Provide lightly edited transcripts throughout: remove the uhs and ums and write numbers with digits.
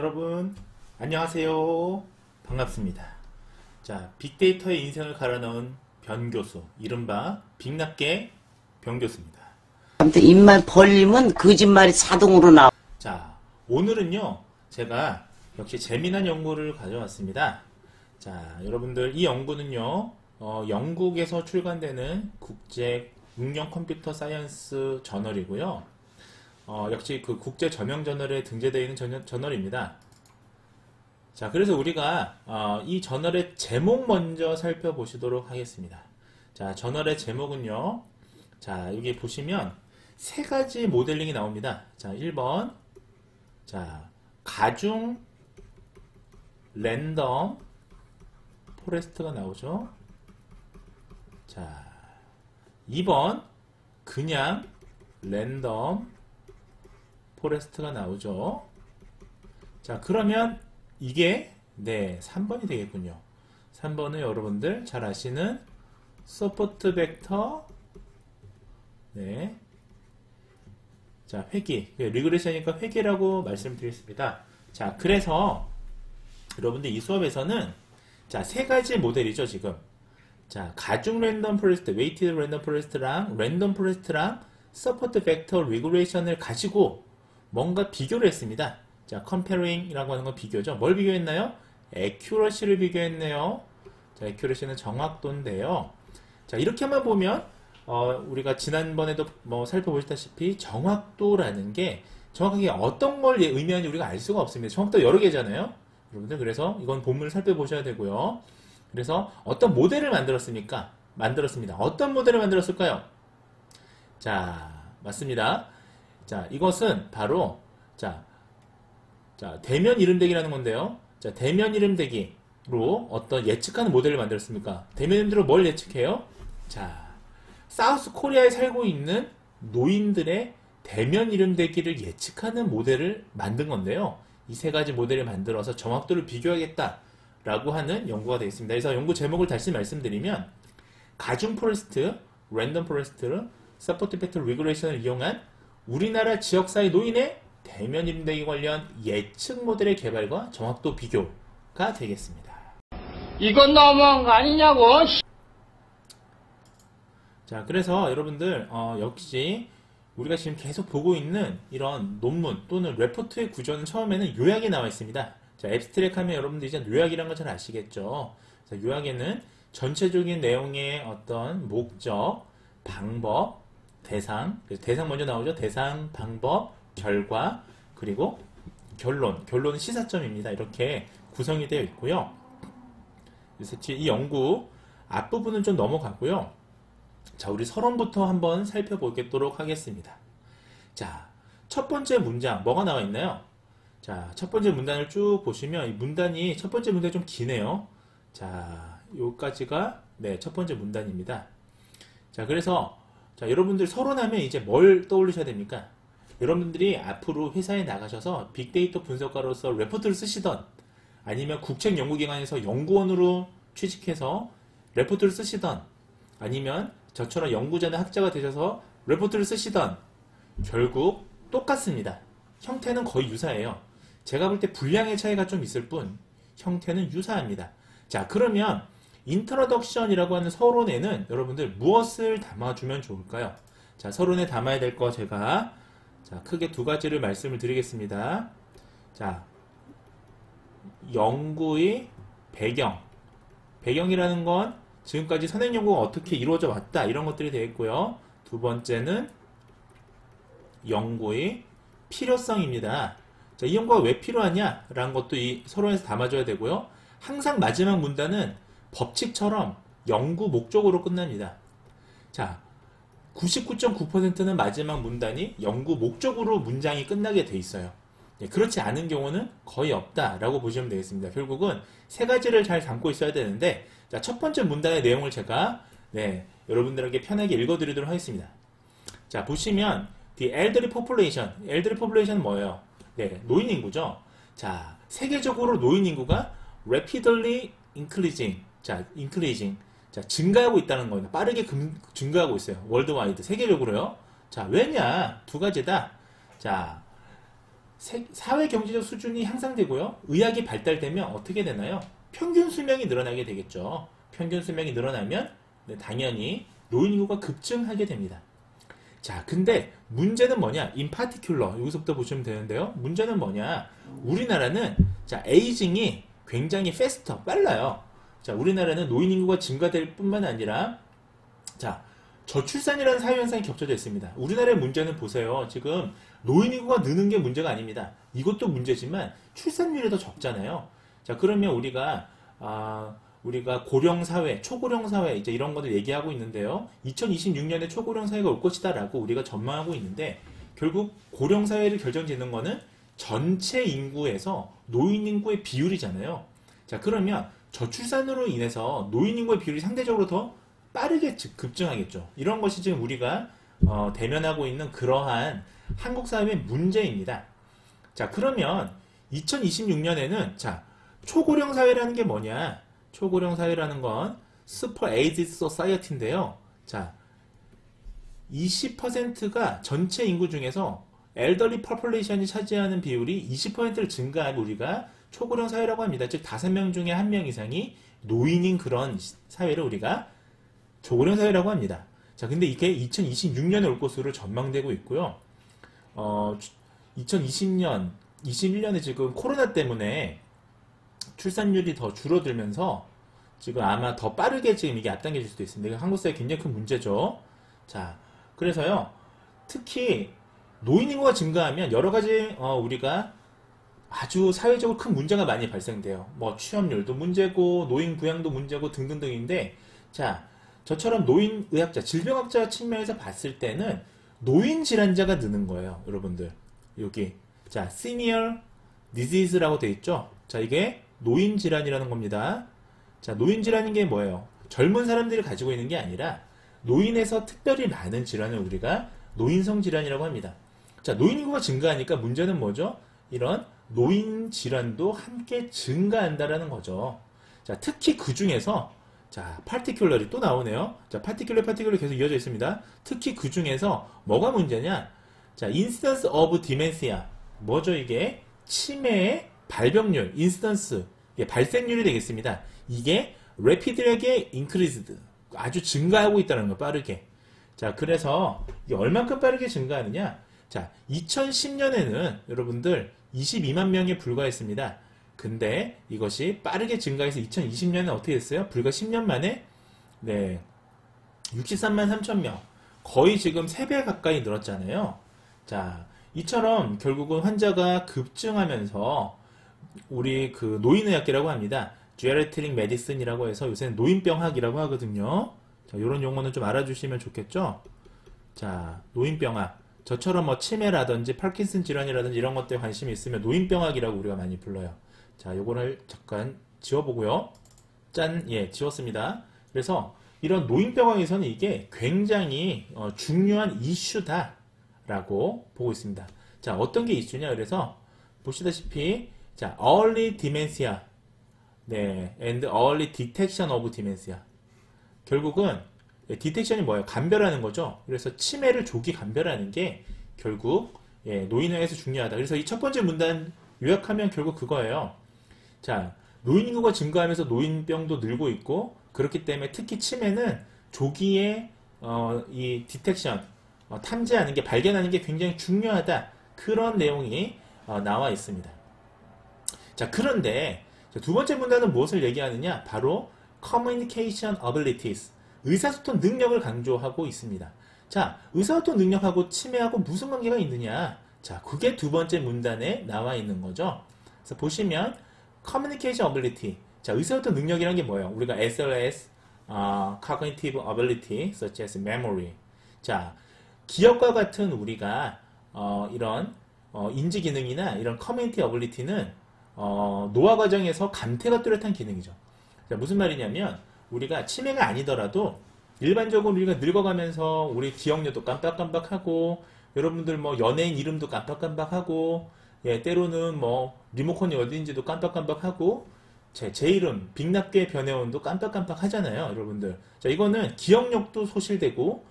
여러분 안녕하세요. 반갑습니다. 자, 빅데이터의 인생을 갈아넣은 변교수, 이른바 빅납계 변교수입니다. 아무튼 입만 벌리면 거짓말이 자동으로 나와. 자, 오늘은요 제가 역시 재미난 연구를 가져왔습니다. 자, 여러분들 이 연구는요 영국에서 출간되는 국제 응용 컴퓨터 사이언스 저널이고요. 역시 그 국제 저명 저널에 등재되어 있는 저널입니다. 자, 그래서 우리가 이 저널의 제목 먼저 살펴보시도록 하겠습니다. 자, 저널의 제목은요. 자, 여기 보시면 세 가지 모델링이 나옵니다. 자, 1번. 자, 가중 랜덤 포레스트가 나오죠. 자, 2번. 그냥 랜덤 포레스트가 나오죠. 자, 그러면 이게 3번이 되겠군요. 3번은 여러분들 잘 아시는 서포트 벡터 자, 회귀. 리그레션이니까 회귀라고 말씀드리겠습니다. 자, 그래서 여러분들 이 수업에서는 자, 세 가지 모델이죠, 지금. 자, 가중 랜덤 포레스트, 웨이티드 랜덤 포레스트랑 랜덤 포레스트랑 서포트 벡터 리그레이션을 가지고 뭔가 비교를 했습니다. 자, comparing이라고 하는 건 비교죠. 뭘 비교했나요? accuracy를 비교했네요. 자, accuracy는 정확도인데요. 자, 이렇게만 보면 우리가 지난번에도 살펴보셨다시피 정확도라는 게 정확하게 어떤 걸 의미하는지 우리가 알 수가 없습니다. 정확도 여러 개잖아요. 여러분들, 그래서 이건 본문을 살펴보셔야 되고요. 그래서 어떤 모델을 만들었습니까? 어떤 모델을 만들었을까요? 자, 맞습니다. 자, 이것은 바로 자, 대면 이름대기라는 건데요. 자, 대면 이름대기로 어떤 예측하는 모델을 만들었습니까? 대면 이름대기로 뭘 예측해요? 자, 사우스 코리아에 살고 있는 노인들의 대면 이름대기를 예측하는 모델을 만든 건데요. 이 세 가지 모델을 만들어서 정확도를 비교하겠다라고 하는 연구가 되겠습니다. 그래서 연구 제목을 다시 말씀드리면 가중 포레스트, 랜덤 포레스트, 서포트 팩터 리그레이션을 이용한 우리나라 지역사회 노인의 대면 이름대기 관련 예측 모델의 개발과 정확도 비교가 되겠습니다. 이건 너무한 거 아니냐고. 자, 그래서 여러분들 역시 우리가 지금 계속 보고 있는 이런 논문 또는 레포트의 구조는 처음에는 요약이 나와 있습니다. 자, 앱스트랙 하면 여러분들 이제 요약이라는 거 잘 아시겠죠? 자, 요약에는 전체적인 내용의 어떤 목적, 방법, 대상, 대상 먼저 나오죠. 대상, 방법, 결과, 그리고 결론. 결론은 시사점입니다. 이렇게 구성이 되어 있고요. 그래서 이 연구 앞부분은 좀 넘어가고요. 자, 우리 서론부터 한번 살펴보도록 하겠습니다. 자, 첫 번째 문장 뭐가 나와 있나요? 자, 첫 번째 문단을 쭉 보시면 이 문단이 첫 번째 문단이 좀 기네요. 자, 여기까지가 첫 번째 문단입니다. 자, 그래서 자, 여러분들 서론하면 이제 뭘 떠올리셔야 됩니까? 여러분들이 앞으로 회사에 나가셔서 빅데이터 분석가로서 레포트를 쓰시던 아니면 국책연구기관에서 연구원으로 취직해서 레포트를 쓰시던 아니면 저처럼 연구자나 학자가 되셔서 레포트를 쓰시던 결국 똑같습니다. 형태는 거의 유사해요. 제가 볼 때 분량의 차이가 좀 있을 뿐 형태는 유사합니다. 자, 그러면 인트로덕션이라고 하는 서론에는 여러분들 무엇을 담아주면 좋을까요? 자, 서론에 담아야 될 거 제가 크게 두 가지를 말씀을 드리겠습니다. 자, 연구의 배경이라는 건 지금까지 선행 연구가 어떻게 이루어져 왔다 이런 것들이 되겠고요. 두 번째는 연구의 필요성입니다. 자, 이 연구가 왜 필요하냐 라는 것도 이 서론에서 담아줘야 되고요. 항상 마지막 문단은 법칙처럼 연구 목적으로 끝납니다. 자, 99.9%는 마지막 문단이 연구 목적으로 문장이 끝나게 돼 있어요. 그렇지 않은 경우는 거의 없다라고 보시면 되겠습니다. 결국은 세 가지를 잘 담고 있어야 되는데, 자, 첫 번째 문단의 내용을 제가 여러분들에게 편하게 읽어드리도록 하겠습니다. 자, 보시면 The Elderly Population, Elderly Population은 뭐예요? 노인 인구죠. 자, 세계적으로 노인 인구가 rapidly increasing, 자, 증가하고 있다는 겁니다. 빠르게 증가하고 있어요. 월드와이드, 세계적으로요. 자, 왜냐? 두 가지다. 자, 사회 경제적 수준이 향상되고요. 의학이 발달되면 어떻게 되나요? 평균 수명이 늘어나게 되겠죠. 평균 수명이 늘어나면 네, 당연히 노인 인구가 급증하게 됩니다. 자, 근데 문제는 뭐냐? in particular 여기서부터 보시면 되는데요. 문제는 뭐냐? 우리나라는 자, 에이징이 굉장히 faster, 빨라요. 자, 우리나라는 노인 인구가 증가될 뿐만 아니라 자, 저출산이라는 사회 현상이 겹쳐져 있습니다. 우리나라의 문제는 보세요. 지금 노인 인구가 느는 게 문제가 아닙니다. 이것도 문제지만 출산율이 더 적잖아요. 자, 그러면 우리가 고령 사회, 초고령 사회 이제 이런 것들 얘기하고 있는데요. 2026년에 초고령 사회가 올 것이다라고 우리가 전망하고 있는데 결국 고령 사회를 결정짓는 거는 전체 인구에서 노인 인구의 비율이잖아요. 자, 그러면 저출산으로 인해서 노인 인구의 비율이 상대적으로 더 빠르게 급증하겠죠. 이런 것이 지금 우리가 대면하고 있는 그러한 한국 사회의 문제입니다. 자, 그러면 2026년에는 자, 초고령 사회라는 게 뭐냐? 초고령 사회라는 건 Super Aged Society인데요. 자, 20%가 전체 인구 중에서 Elderly Population이 차지하는 비율이 20%를 증가한 우리가 초고령 사회라고 합니다. 즉 5명 중에 1명 이상이 노인인 그런 사회를 우리가 초고령 사회라고 합니다. 자, 근데 이게 2026년에 올 것으로 전망되고 있고요. 2020년, 21년에 지금 코로나 때문에 출산율이 더 줄어들면서 지금 아마 더 빠르게 지금 이게 앞당겨질 수도 있습니다. 이거 한국 사회에 굉장히 큰 문제죠. 자, 그래서요, 특히 노인 인구가 증가하면 여러 가지 우리가 아주 사회적으로 큰 문제가 많이 발생돼요. 뭐 취업률도 문제고 노인 부양도 문제고 등등등인데, 자, 저처럼 노인의학자, 질병학자 측면에서 봤을 때는 노인 질환자가 느는 거예요, 여러분들. 여기 자, Senior Disease라고 되어 있죠. 자, 이게 노인 질환이라는 겁니다. 자, 노인 질환인 게 뭐예요? 젊은 사람들이 가지고 있는 게 아니라 노인에서 특별히 많은 질환을 우리가 노인성 질환이라고 합니다. 자, 노인 인구가 증가하니까 문제는 뭐죠? 이런 노인 질환도 함께 증가한다라는 거죠. 자, 특히 그 중에서 자, particular이 또 나오네요. 자, particular 계속 이어져 있습니다. 특히 그 중에서 뭐가 문제냐? 자, incidence of dementia. 뭐죠, 이게? 치매의 발병률, incidence, 발생률이 되겠습니다. 이게 rapidly increased. 아주 증가하고 있다는 거, 빠르게. 자, 그래서 이게 얼만큼 빠르게 증가하느냐? 자, 2010년에는 여러분들 22만 명에 불과했습니다. 근데 이것이 빠르게 증가해서 2020년에 어떻게 됐어요? 불과 10년 만에 네, 63만 3천 명. 거의 지금 3배 가까이 늘었잖아요. 자, 이처럼 결국은 환자가 급증하면서 우리 그 노인의학이라고 합니다. Geriatric Medicine이라고 해서 요새는 노인병학이라고 하거든요. 자, 이런 용어는 좀 알아주시면 좋겠죠? 자, 노인병학. 저처럼 뭐 치매라든지 파킨슨 질환이라든지 이런 것들에 관심이 있으면 노인병학이라고 우리가 많이 불러요. 자, 요거를 잠깐 지워보고요. 짠, 예, 지웠습니다. 그래서 이런 노인병학에서는 이게 굉장히 중요한 이슈다라고 보고 있습니다. 자, 어떤 게 이슈냐? 그래서 보시다시피 자, early dementia, 네, and early detection of dementia. 결국은 디텍션이 뭐예요? 감별하는 거죠. 그래서 치매를 조기 감별하는 게 결국 노인의학에서 중요하다. 그래서 이 첫 번째 문단 요약하면 결국 그거예요. 자, 노인 인구가 증가하면서 노인병도 늘고 있고 그렇기 때문에 특히 치매는 조기에 이 디텍션, 탐지하는 게, 발견하는 게 굉장히 중요하다. 그런 내용이 나와 있습니다. 자, 그런데 두 번째 문단은 무엇을 얘기하느냐? 바로 communication abilities, 의사소통 능력을 강조하고 있습니다. 자, 의사소통 능력하고 치매하고 무슨 관계가 있느냐? 자, 그게 두 번째 문단에 나와 있는 거죠. 그래서 보시면 communication ability, 자, 의사소통 능력이란 게 뭐예요? 우리가 SLS, cognitive ability, such as memory. 자, 기억과 같은 우리가 이런 인지 기능이나 이런 community ability는 노화 과정에서 감퇴가 뚜렷한 기능이죠. 자, 무슨 말이냐면 우리가 치매가 아니더라도 일반적으로 우리가 늙어가면서 우리 기억력도 깜빡깜빡하고, 여러분들 뭐 연예인 이름도 깜빡깜빡하고, 예, 때로는 뭐 리모컨이 어딘지도 깜빡깜빡하고, 제 이름 빅납게 변해온도 깜빡깜빡 하잖아요, 여러분들. 자, 이거는 기억력도 소실되고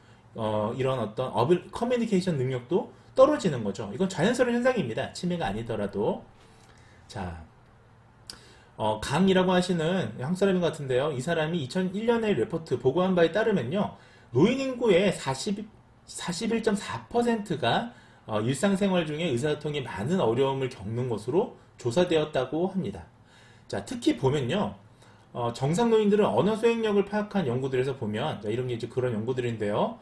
이런 어떤 커뮤니케이션 능력도 떨어지는 거죠. 이건 자연스러운 현상입니다. 치매가 아니더라도. 자, 강이라고 하시는 한국 사람인 것 같은데요. 이 사람이 2001년에 레포트 보고한 바에 따르면요. 노인 인구의 41.4%가 일상생활 중에 의사소통에 많은 어려움을 겪는 것으로 조사되었다고 합니다. 자, 특히 보면요. 정상 노인들은 언어 수행력을 파악한 연구들에서 보면, 자, 이런 게 이제 그런 연구들인데요.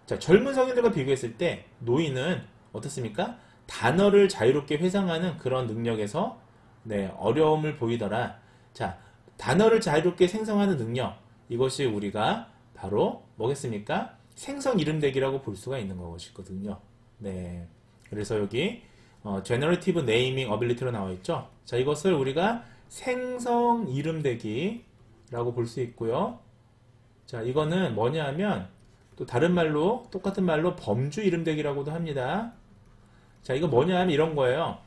자, 젊은 성인들과 비교했을 때 노인은 어떻습니까? 단어를 자유롭게 회상하는 그런 능력에서 어려움을 보이더라. 자, 단어를 자유롭게 생성하는 능력, 이것이 우리가 바로 뭐겠습니까? 생성 이름대기라고 볼 수가 있는 것이거든요. 네. 그래서 여기 Generative Naming Ability로 나와 있죠. 자, 이것을 우리가 생성 이름대기라고 볼 수 있고요. 자, 이거는 뭐냐 하면 또 다른 말로 똑같은 말로 범주 이름대기라고도 합니다. 자, 이거 뭐냐 하면 이런 거예요.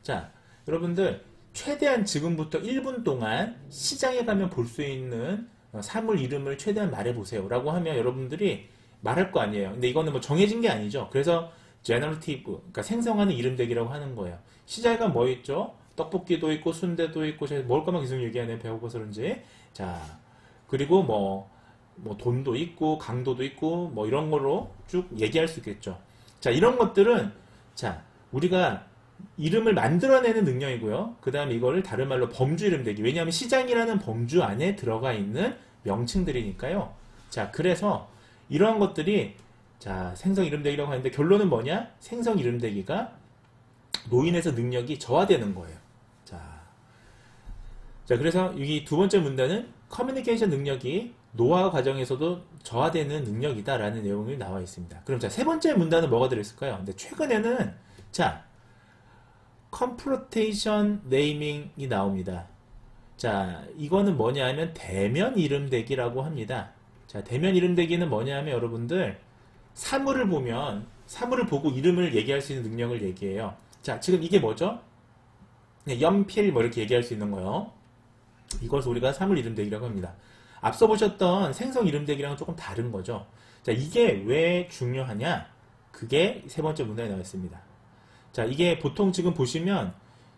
자, 여러분들 최대한 지금부터 1분 동안 시장에 가면 볼 수 있는 사물 이름을 최대한 말해보세요 라고 하면 여러분들이 말할 거 아니에요. 근데 이거는 뭐 정해진 게 아니죠. 그래서 제너러티브, 그러니까 생성하는 이름대기라고 하는 거예요. 시장에 가면 뭐 있죠? 떡볶이도 있고 순대도 있고 제가 먹을 것만 계속 얘기하네요. 배고파서 그런지. 자, 그리고 뭐 돈도 있고 강도도 있고 뭐 이런 걸로 쭉 얘기할 수 있겠죠. 자, 이런 것들은 자, 우리가 이름을 만들어내는 능력이고요. 그 다음에 이거를 다른 말로 범주 이름대기. 왜냐하면 시장이라는 범주 안에 들어가 있는 명칭들이니까요. 자, 그래서 이러한 것들이 자, 생성 이름대기라고 하는데 결론은 뭐냐? 생성 이름대기가 노인에서 능력이 저하되는 거예요. 자, 그래서 이 두 번째 문단은 커뮤니케이션 능력이 노화 과정에서도 저하되는 능력이다라는 내용이 나와 있습니다. 그럼 자, 세 번째 문단은 뭐가 들어있을까요? 근데 최근에는 자, 컴프로테이션 네이밍이 나옵니다. 자, 이거는 뭐냐 하면 대면 이름대기라고 합니다. 자, 대면 이름대기는 뭐냐 하면 여러분들 사물을 보고 이름을 얘기할 수 있는 능력을 얘기해요. 자, 지금 이게 뭐죠? 연필 뭐 이렇게 얘기할 수 있는 거요. 이것을 우리가 사물 이름대기라고 합니다. 앞서 보셨던 생성 이름대기랑은 조금 다른 거죠. 자, 이게 왜 중요하냐? 그게 세 번째 문단에 나와 있습니다. 자, 이게 보통 지금 보시면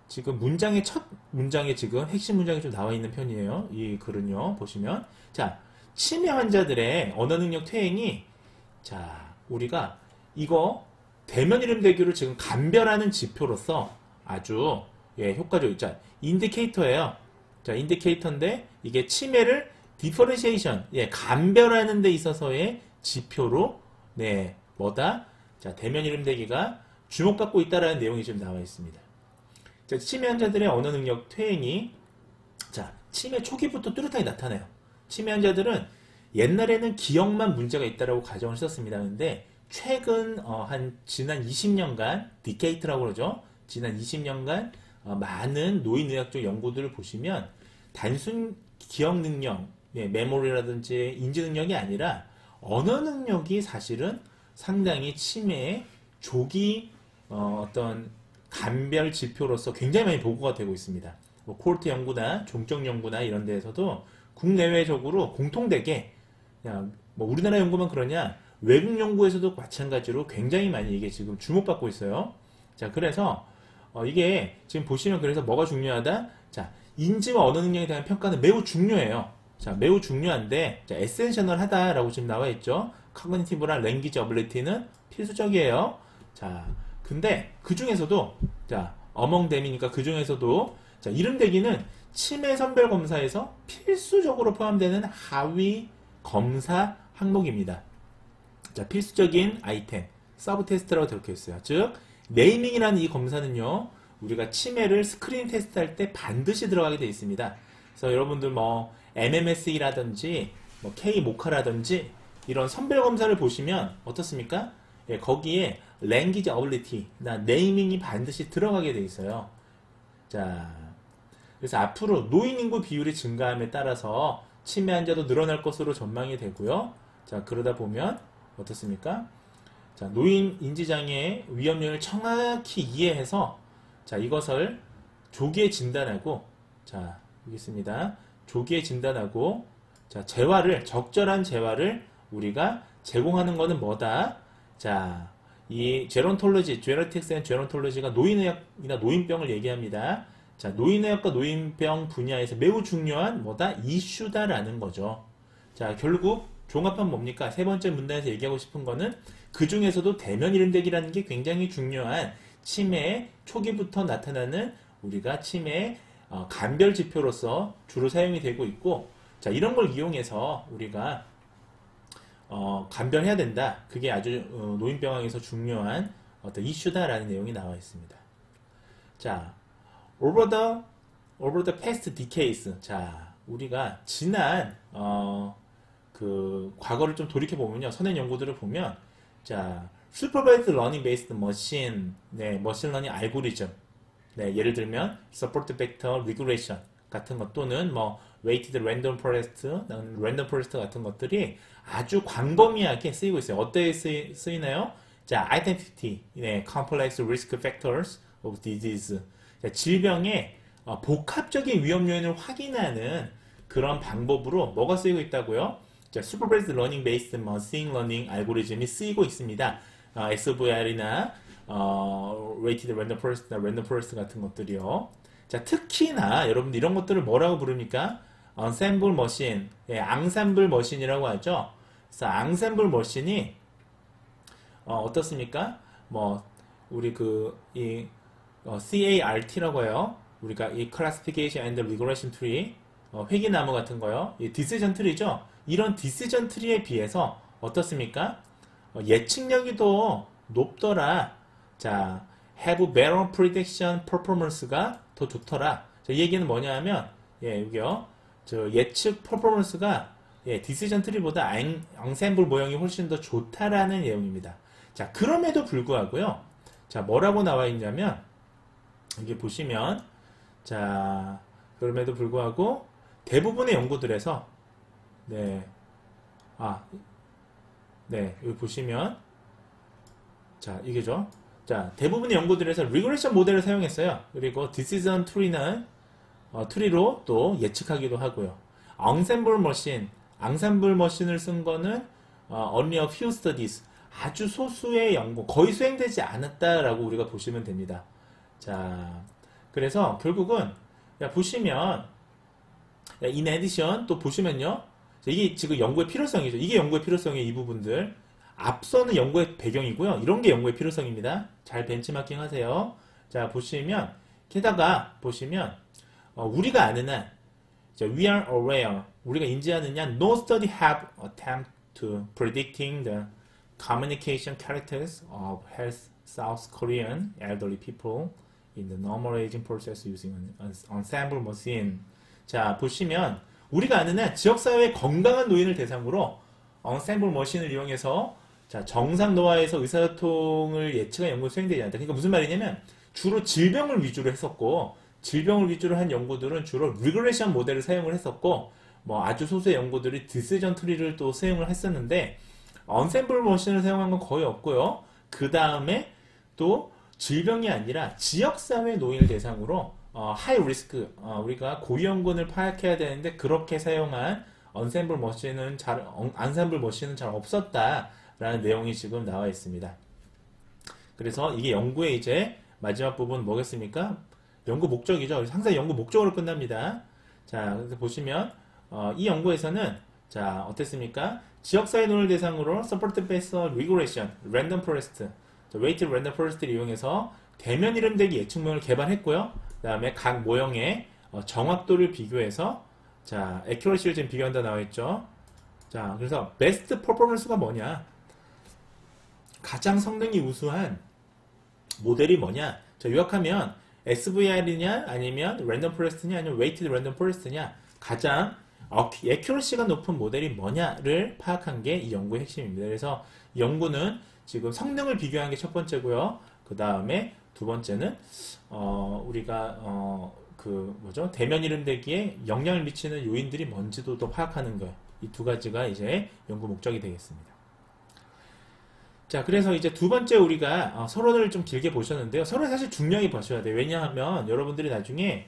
지금 문장의 첫 문장에 지금 핵심 문장이 좀 나와 있는 편이에요. 이 글은요. 보시면 자, 치매 환자들의 언어 능력 퇴행이 자, 우리가 이거 대면 이름대기를 지금 감별하는 지표로서 아주 효과적이죠. 자, 인디케이터예요. 자, 인디케이터인데 이게 치매를 디퍼런시에이션, 감별하는 데 있어서의 지표로 뭐다? 자, 대면 이름대기가 주목받고 있다라는 내용이 지금 나와 있습니다. 자, 치매 환자들의 언어 능력 퇴행이 자, 치매 초기부터 뚜렷하게 나타나요. 치매 환자들은 옛날에는 기억만 문제가 있다라고 가정을 썼습니다. 근데 최근 지난 20년간 디케이트라고 그러죠. 지난 20년간 많은 노인의학적 연구들을 보시면 단순 기억 능력, 메모리라든지 인지 능력이 아니라 언어 능력이 사실은 상당히 치매의 조기 어떤 감별 지표로서 굉장히 많이 보고가 되고 있습니다. 뭐 코르트 연구나 종적 연구나 이런 데에서도 국내외적으로 공통되게 뭐 우리나라 연구만 그러냐 외국 연구에서도 마찬가지로 굉장히 많이 이게 지금 주목받고 있어요. 자, 그래서 이게 지금 보시면 그래서 뭐가 중요하다? 자, 인지와 언어 능력에 대한 평가는 매우 중요해요. 자, 매우 중요한데 자, 에센셔널하다라고 지금 나와 있죠. 커그니티브랑 랭귀지 어빌리티는 필수적이에요. 자, 근데 그 중에서도 자, 어멍댐이니까 그 중에서도 자, 이름대기는 치매 선별 검사에서 필수적으로 포함되는 하위 검사 항목입니다. 자, 필수적인 아이템, 서브 테스트라고 적혀 있어요. 즉, 네이밍이라는 이 검사는요, 우리가 치매를 스크린 테스트할 때 반드시 들어가게 되어 있습니다. 그래서 여러분들 뭐 MMSE라든지 뭐 K-모카라든지 이런 선별 검사를 보시면 어떻습니까? 거기에 랭귀지 어빌리티나 네이밍이 반드시 들어가게 되어 있어요. 자, 그래서 앞으로 노인 인구 비율이 증가함에 따라서 치매 환자도 늘어날 것으로 전망이 되고요. 자, 그러다 보면 어떻습니까? 자, 노인 인지장애의 위험률을 정확히 이해해서 자, 이것을 조기에 진단하고 자, 여기 있습니다. 조기에 진단하고 자, 적절한 재활을 우리가 제공하는 것은 뭐다? 자, 이 제론톨로지, 제너틱스 앤 제론톨로지가 노인의학이나 노인병을 얘기합니다. 자, 노인의학과 노인병 분야에서 매우 중요한 뭐다? 이슈다라는 거죠. 자, 결국 종합하면 뭡니까? 세 번째 문단에서 얘기하고 싶은 거는 그 중에서도 대면 이름대기라는 게 굉장히 중요한 치매 초기부터 나타나는 우리가 치매 감별 지표로서 주로 사용이 되고 있고, 자, 이런 걸 이용해서 우리가 감별해야 된다. 그게 아주 노인병학에서 중요한 어떤 이슈다라는 내용이 나와 있습니다. 자, over the past decades. 자, 우리가 지난 그 과거를 좀 돌이켜 보면요, 선행 연구들을 보면, 자, supervised learning based machine, 네, 머신 러닝 알고리즘, 네, 예를 들면 support vector regression 같은 것, 또는 뭐 weighted random forest, random forest 같은 것들이 아주 광범위하게 쓰이고 있어요. 어떻게 쓰이나요? 자, identity, 네, complex risk factors of disease. 자, 질병의 복합적인 위험 요인을 확인하는 그런 방법으로 뭐가 쓰이고 있다고요? 자, supervised learning based machine learning 알고리즘이 쓰이고 있습니다. SVR이나 weighted random forest나 random forest 같은 것들이요. 자, 특히나 여러분들 이런 것들을 뭐라고 부릅니까? ensemble machine, 예, 앙삼블 머신이라고 하죠. 그래서 앙삼블 머신이 어떻습니까? 뭐 우리 이 CART라고 해요. 우리가 이 classification and regression tree, 회귀나무 같은 거요. 이 decision tree죠. 이런 decision tree에 비해서 어떻습니까? 예측력이 더 높더라. 자, have better prediction performance가 더 좋더라. 자, 이 얘기는 뭐냐 하면, 예, 여기요. 저 예측 퍼포먼스가, 예, 디시전 트리보다 앙셈블 모형이 훨씬 더 좋다라는 내용입니다. 자, 그럼에도 불구하고요. 자, 뭐라고 나와 있냐면, 여기 보시면, 자, 그럼에도 불구하고 대부분의 연구들에서, 네, 네, 여기 보시면, 자, 이게죠. 자, 대부분의 연구들에서 리그레션 모델을 사용했어요. 그리고 디시전 트리는 트리로 또 예측하기도 하고요. 앙셈블 머신을 쓴 거는 only a few studies, 아주 소수의 연구, 거의 수행되지 않았다라고 우리가 보시면 됩니다. 자, 그래서 결국은 보시면 in addition 또 보시면요, 이게 지금 연구의 필요성이죠. 이게 연구의 필요성의 이 부분들. 앞서는 연구의 배경이고요. 이런 게 연구의 필요성입니다. 잘 벤치마킹 하세요. 자, 보시면 게다가 보시면 우리가 아는 한, we are aware, 우리가 인지하느냐, no study have attempt to predicting the communication characters of health South Korean elderly people in the normal aging process using an ensemble machine. 자, 보시면 우리가 아는 한 지역사회의 건강한 노인을 대상으로 ensemble 머신을 이용해서, 자, 정상 노화에서 의사소통을 예측한 연구 수행되지 않았다. 그러니까 무슨 말이냐면 주로 질병을 위주로 했었고, 질병을 위주로 한 연구들은 주로 리그레션 모델을 사용을 했었고, 뭐 아주 소수의 연구들이 디시전 트리를 또 사용을 했었는데, 언샘블 머신을 사용한 건 거의 없고요. 그 다음에 또 질병이 아니라 지역사회 노인을 대상으로 하이 리스크, 우리가 고위험군을 파악해야 되는데 그렇게 사용한 언샘블 머신은 잘 없었다라는 내용이 지금 나와 있습니다. 그래서 이게 연구의 이제 마지막 부분 뭐겠습니까? 연구 목적이죠. 항상 연구 목적으로 끝납니다. 자, 그래서 보시면 이 연구에서는, 자, 어땠습니까? 지역사회 노인을 대상으로 Support Based Regression, Random Forest, Weighted Random Forest를 이용해서 대면 이름대기 예측 모형을 개발했고요. 그 다음에 각 모형의 정확도를 비교해서, 자, Accuracy를 지금 비교한다 나와있죠. 자, 그래서 Best Performance가 뭐냐? 가장 성능이 우수한 모델이 뭐냐? 자, 요약하면 SVR이냐 아니면 랜덤 포레스트냐 아니면 웨이티드 랜덤 포레스트냐, 가장 애큐러시가 높은 모델이 뭐냐를 파악한 게 이 연구의 핵심입니다. 그래서 이 연구는 지금 성능을 비교한 게 첫 번째고요. 그 다음에 두 번째는 우리가 대면 이름대기에 영향을 미치는 요인들이 뭔지도 또 파악하는 거예요. 이 두 가지가 이제 연구 목적이 되겠습니다. 자, 그래서 이제 두 번째 우리가 서론을 좀 길게 보셨는데요. 서론 사실 중요하게 보셔야 돼요. 왜냐하면 여러분들이 나중에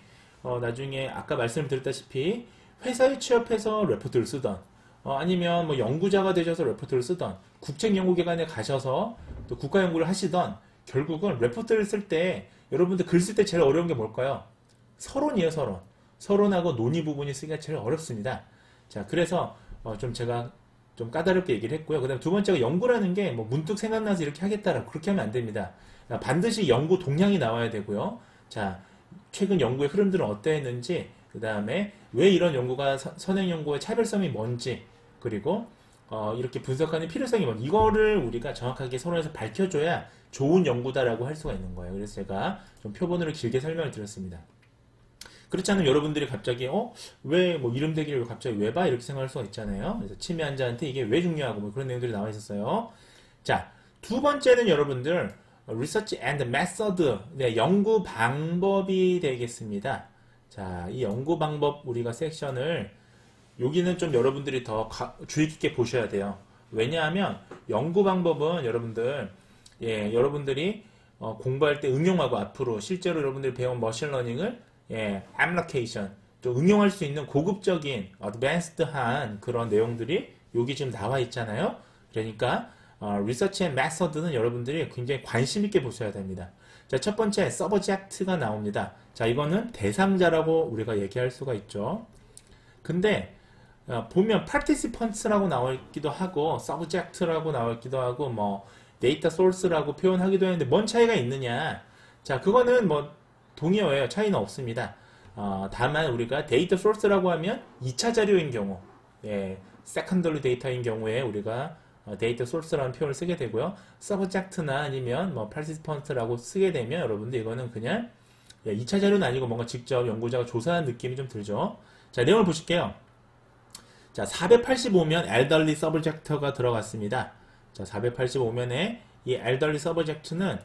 아까 말씀드렸다시피 회사에 취업해서 레포트를 쓰던, 아니면 뭐 연구자가 되셔서 레포트를 쓰던, 국책연구기관에 가셔서 또 국가연구를 하시던, 결국은 레포트를 쓸 때 여러분들 글 쓸 때 제일 어려운 게 뭘까요? 서론이에요, 서론. 서론하고 논의 부분이 쓰기가 제일 어렵습니다. 자, 그래서 좀 제가 좀 까다롭게 얘기를 했고요. 그 다음에 두 번째가 연구라는 게 뭐 문득 생각나서 이렇게 하겠다라고 그렇게 하면 안 됩니다. 반드시 연구 동향이 나와야 되고요. 자, 최근 연구의 흐름들은 어떠했는지, 그 다음에 왜 이런 연구가 선행 연구의 차별성이 뭔지, 그리고 이렇게 분석하는 필요성이 뭔지, 이거를 우리가 정확하게 서론에서 밝혀줘야 좋은 연구다라고 할 수가 있는 거예요. 그래서 제가 좀 표본으로 길게 설명을 드렸습니다. 그렇지 않으면 여러분들이 갑자기 왜 뭐 이름 대기를 갑자기 왜 봐? 이렇게 생각할 수가 있잖아요. 그래서 치매 환자한테 이게 왜 중요하고 뭐 그런 내용들이 나와 있었어요. 자, 두 번째는 여러분들 Research and Method, 네, 연구 방법이 되겠습니다. 자, 이 연구 방법 우리가 섹션을 여기는 좀 여러분들이 더 주의 깊게 보셔야 돼요. 왜냐하면 연구 방법은 여러분들이 공부할 때 응용하고 앞으로 실제로 여러분들이 배운 머신러닝을 application, 또 응용할 수 있는 고급적인 advanced한 그런 내용들이 여기 지금 나와 있잖아요. 그러니까 research and method는 여러분들이 굉장히 관심 있게 보셔야 됩니다. 자, 첫 번째 subject가 나옵니다. 자, 이거는 대상자라고 우리가 얘기할 수가 있죠. 근데 보면 participants라고 나와 있기도 하고 subject라고 나와 있기도 하고 뭐 data source라고 표현하기도 하는데 뭔 차이가 있느냐? 자, 그거는 뭐 동의어예요. 차이는 없습니다. 다만 우리가 데이터 소스라고 하면 2차 자료인 경우, 세컨더리 데이터인 경우에 우리가 데이터 소스라는 표현을 쓰게 되고요. 서브젝트나 아니면 뭐 파티시펀트라고 쓰게 되면 여러분들 이거는 그냥 2차 자료는 아니고 뭔가 직접 연구자가 조사한 느낌이 좀 들죠. 자, 내용을 보실게요. 자, 485면 elderly subject가 들어갔습니다. 자, 485면에 이 elderly subject는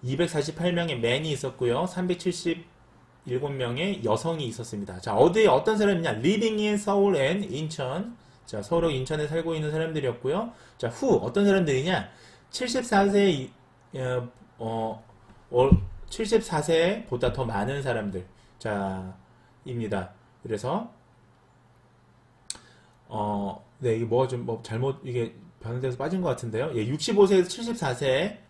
248명의 맨이 있었고요. 377명의 여성이 있었습니다. 자, 어디에 어떤 사람이냐? Living in Seoul and 인천. 자, 서울하고 인천에 살고 있는 사람들이었고요. 자, 어떤 사람들이냐? 74세보다 더 많은 사람들. 자, 입니다. 그래서 이게 잘못 이게 변환돼서 빠진 것 같은데요. 65세에서 74세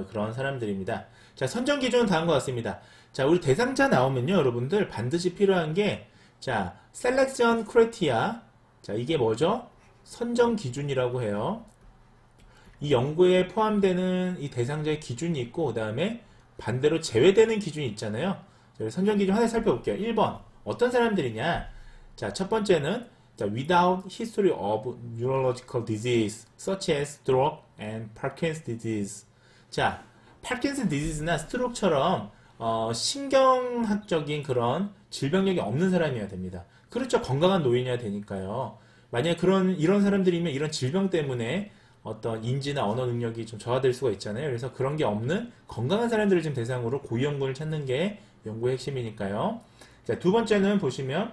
그런 사람들입니다. 자, 선정 기준은 다음과 같습니다. 자, 우리 대상자 나오면요, 여러분들 반드시 필요한 게, 자, selection criteria. 자, 이게 뭐죠? 선정 기준이라고 해요. 이 연구에 포함되는 이 대상자의 기준이 있고, 그 다음에 반대로 제외되는 기준이 있잖아요. 선정 기준 하나 살펴볼게요. 1번. 어떤 사람들이냐? 자, 첫 번째는, 자, without history of neurological disease, such as stroke and Parkinson's disease. 자, 파킨슨 디지즈나 스트로크처럼 신경학적인 그런 질병력이 없는 사람이어야 됩니다. 그렇죠. 건강한 노인이어야 되니까요. 만약에 이런 사람들이면 이런 질병 때문에 어떤 인지나 언어 능력이 좀 저하될 수가 있잖아요. 그래서 그런 게 없는 건강한 사람들을 지금 대상으로 고위험군을 찾는 게 연구의 핵심이니까요. 자, 두 번째는 보시면,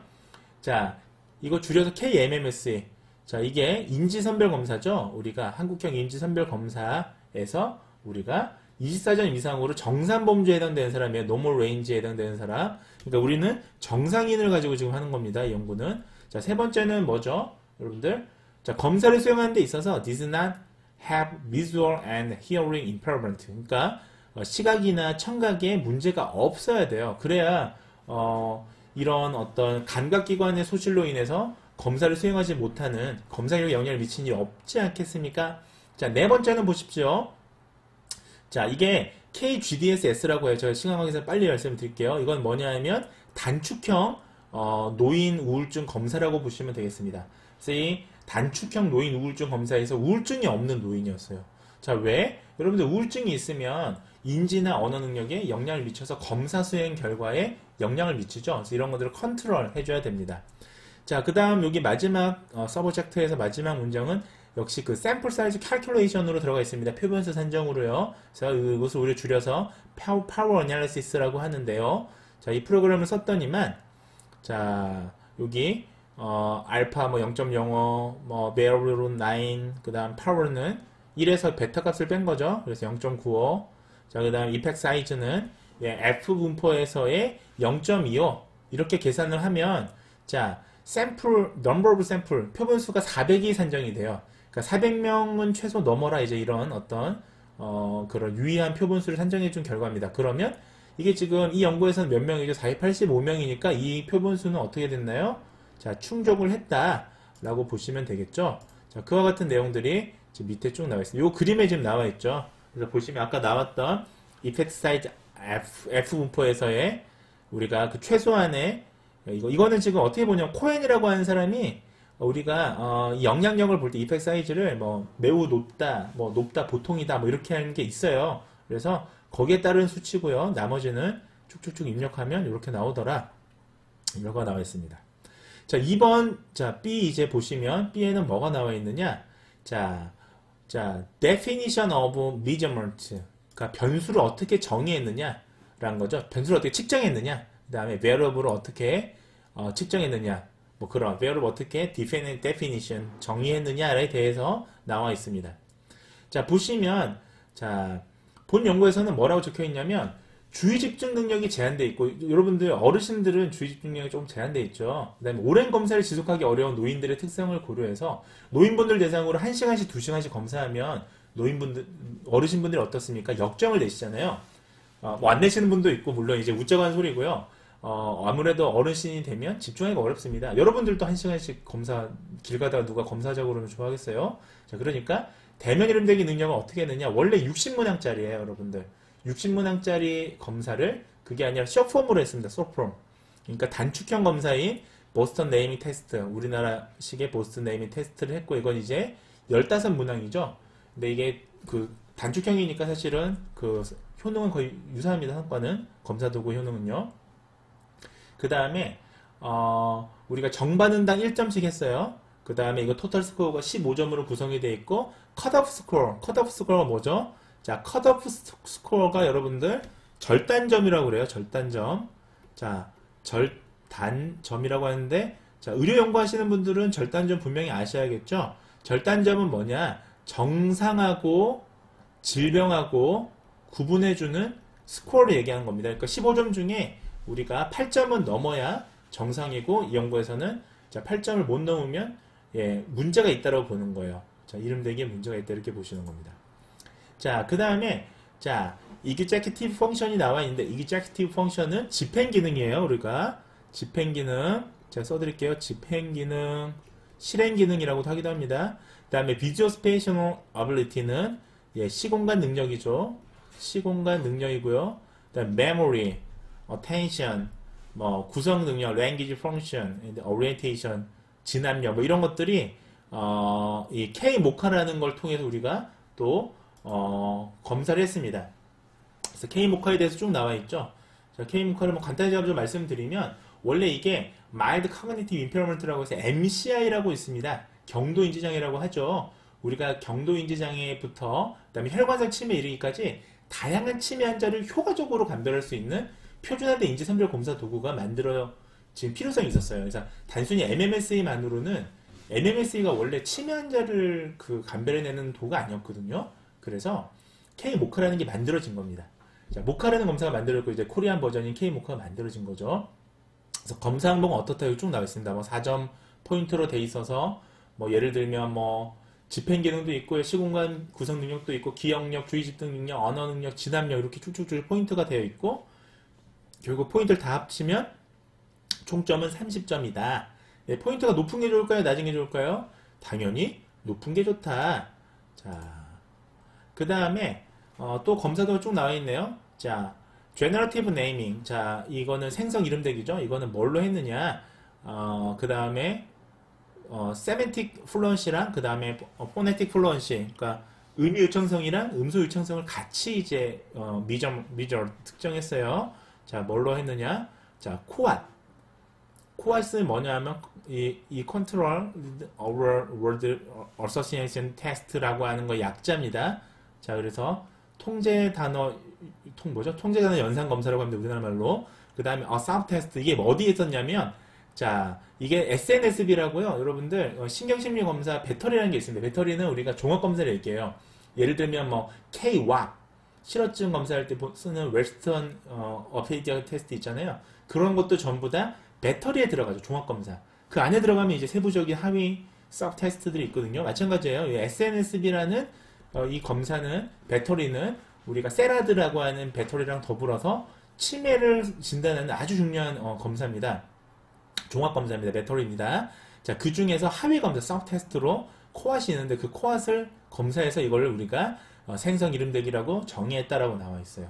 자, 이거 줄여서 KMMSE. 자, 이게 인지선별검사죠. 우리가 한국형 인지선별검사에서 우리가 24점 이상으로 정상범주에 해당되는 사람이에요. 노멀 레인지에 해당되는 사람. 그러니까 우리는 정상인을 가지고 지금 하는 겁니다. 이 연구는. 자, 세 번째는 뭐죠? 여러분들. 자, 검사를 수행하는 데 있어서 does not have visual and hearing impairment. 그러니까 시각이나 청각에 문제가 없어야 돼요. 그래야 이런 어떤 감각기관의 소실로 인해서 검사를 수행하지 못하는 검사력에 영향을 미치는 일이 없지 않겠습니까? 자, 네 번째는 보십시오. 자, 이게 KGDSS라고 해요. 제가 시간 관계에서 빨리 말씀드릴게요. 이건 뭐냐 하면 단축형 노인 우울증 검사라고 보시면 되겠습니다. 그래서 이 단축형 노인 우울증 검사에서 우울증이 없는 노인이었어요. 자, 왜? 여러분들 우울증이 있으면 인지나 언어 능력에 영향을 미쳐서 검사 수행 결과에 영향을 미치죠. 그래서 이런 것들을 컨트롤 해줘야 됩니다. 자, 그 다음 여기 마지막 서브젝트에서 마지막 문장은 역시 그 샘플 사이즈 캘큘레이션으로 들어가 있습니다. 표변수 산정으로요. 그래서 이것을 우리 줄여서 파워 어널리시스라고 하는데요. 자, 이 프로그램을 썼더니만, 자, 여기 알파 뭐 0.05, 뭐 베어블론 9, 그 다음 파워는 1에서 베타 값을 뺀 거죠. 그래서 0.95. 자, 그 다음 이펙트 사이즈는 F 분포에서의 0.25 이렇게 계산을 하면, 자, 샘플, number of sample, 표본수가 400이 산정이 돼요. 그러니까 400명은 최소 넘어라 이제 이런 어떤 그런 유의한 표본수를 산정해 준 결과입니다. 그러면 이게 지금 이 연구에서는 몇 명이죠? 485명이니까 이 표본수는 어떻게 됐나요? 자, 충족을 했다라고 보시면 되겠죠. 자, 그와 같은 내용들이 지금 밑에 쭉 나와 있습니다. 이 그림에 지금 나와 있죠. 그래서 보시면 아까 나왔던 이펙트 사이즈 F 분포에서의 우리가 그 최소한의 이거는 지금 어떻게 보냐면 코엔이라고 하는 사람이 우리가 이 영향력을 볼 때 이펙트 사이즈를 뭐 매우 높다, 뭐 높다, 보통이다, 뭐 이렇게 하는 게 있어요. 그래서 거기에 따른 수치고요. 나머지는 쭉쭉쭉 입력하면 이렇게 나오더라. 결과가 나와 있습니다. 자, 2번 자 B 이제 보시면 B에는 뭐가 나와 있느냐? 자, definition of measurement. 그러니까 변수를 어떻게 정의했느냐라는 거죠. 변수를 어떻게 측정했느냐. 그 다음에 variable을 어떻게 측정했느냐. 뭐 그런 variable 어떻게 definition 정의했느냐에 대해서 나와 있습니다. 자, 보시면 자, 본 연구에서는 뭐라고 적혀 있냐면 주의 집중 능력이 제한되어 있고, 여러분들 어르신들은 주의 집중 능력이 조금 제한되어 있죠. 그 다음에 오랜 검사를 지속하기 어려운 노인들의 특성을 고려해서 노인분들 대상으로 1시간씩 2시간씩 검사하면 어르신분들이 어떻습니까? 역정을 내시잖아요. 뭐 안 내시는 분도 있고, 물론 이제 웃자고 소리고요. 아무래도 어르신이 되면 집중하기가 어렵습니다. 여러분들도 1시간씩 길 가다가 누가 검사하자고 그러면 좋아하겠어요? 자, 그러니까 대면 이름대기 능력은 어떻게 했느냐? 원래 60문항짜리예요, 여러분들. 60문항짜리 검사를 그게 아니라 숏폼으로 했습니다. 숏폼. 그러니까 단축형 검사인 보스턴 네이밍 테스트, 우리나라식의 보스턴 네이밍 테스트를 했고, 이건 이제 15문항이죠. 근데 이게 그 단축형이니까 사실은 그 효능은 거의 유사합니다. 성과는 검사도구 효능은요. 그 다음에 우리가 정반응당 1점씩 했어요. 그 다음에 이거 토탈 스코어가 15점으로 구성이 되어 있고, 컷오프 스코어가 뭐죠? 자, 컷오프 스코어가 여러분들 절단점이라고 그래요. 절단점. 자, 절단점이라고 하는데, 자, 의료 연구하시는 분들은 절단점 분명히 아셔야겠죠? 절단점은 뭐냐? 정상하고 질병하고 구분해주는 스코어를 얘기하는 겁니다. 그러니까 15점 중에 우리가 8점은 넘어야 정상이고, 이 연구에서는 자, 8점을 못 넘으면 문제가 있다고 보는 거예요. 자, 이름대기에 문제가 있다 이렇게 보시는 겁니다. 자, 그 다음에 자, executive 펑션이 나와 있는데, executive 펑션은 집행 기능이에요. 우리가 집행 기능 제가 써드릴게요. 집행 기능, 실행 기능이라고도 하기도 합니다. 그 다음에 visual spatial ability는 시공간 능력이죠. 시공간 능력이고요. 그 다음에 memory, attention, 뭐 구성 능력, language function, orientation, 진압력, 뭐 이런 것들이 이 K-모카라는 걸 통해서 우리가 또 검사를 했습니다. 그래서 K-모카에 대해서 쭉 나와 있죠. 자, K-모카를 뭐 간단히 좀 말씀드리면, 원래 이게 mild cognitive impairment라고 해서 MCI라고 있습니다. 경도인지장애라고 하죠. 우리가 경도인지장애부터 그다음에 혈관성 치매에 이르기까지 다양한 치매 환자를 효과적으로 감별할 수 있는 표준화된 인지선별 검사 도구가 지금 필요성이 있었어요. 그래서 단순히 MMSE만으로는, MMSE가 원래 치매 환자를 감별해내는 도구가 아니었거든요. 그래서 K-모카라는 게 만들어진 겁니다. 자, 모카라는 검사가 만들어졌고, 이제 코리안 버전인 K-모카가 만들어진 거죠. 그래서 검사 항목은 어떻다 여기 쭉 나와 있습니다. 뭐 4점 포인트로 돼 있어서, 뭐 예를 들면 뭐 집행 기능도 있고, 시공간 구성 능력도 있고, 기억력, 주의 집중 능력, 언어 능력, 진압력 이렇게 쭉쭉쭉 포인트가 되어 있고, 결국 포인트를 다 합치면 총점은 30점이다. 포인트가 높은 게 좋을까요? 낮은 게 좋을까요? 당연히 높은 게 좋다. 자, 그 다음에 또 검사도가 쭉 나와 있네요. 자, generative naming. 자, 이거는 생성 이름대기죠. 이거는 뭘로 했느냐? 그 다음에 semantic fluency랑 그 다음에 phonetic fluency. 그러니까 의미 요청성이랑 음소 요청성을 같이 이제 미저 특정했어요. 자, 뭘로 했느냐? 자, 코앗은 뭐냐 하면 이 Control Word Association Test라고 하는 거 약자입니다. 자, 그래서 통제 단어 연산 검사라고 합니다. 우리나라 말로. 그 다음에 Sub Test, 이게 어디에 썼냐면, 자, 이게 SNSB라고요. 여러분들 신경심리 검사 배터리라는 게 있습니다. 배터리는 우리가 종합 검사를 얘기해요. 예를 들면 뭐 K-WAP 실어증 검사할 때 쓰는 웨스턴 어페이디아 테스트 있잖아요. 그런 것도 전부 다 배터리에 들어가죠. 종합 검사. 그 안에 들어가면 이제 세부적인 하위 서브 테스트들이 있거든요. 마찬가지예요. 이 SNSB라는 이 검사는 배터리는 우리가 세라드라고 하는 배터리랑 더불어서 치매를 진단하는 아주 중요한 검사입니다. 종합 검사입니다. 배터리입니다. 자, 그 중에서 하위 검사 서브 테스트로 코앗이 있는데 그 코앗을 검사해서 이걸 우리가 생성 이름대기라고 정의했다라고 나와 있어요.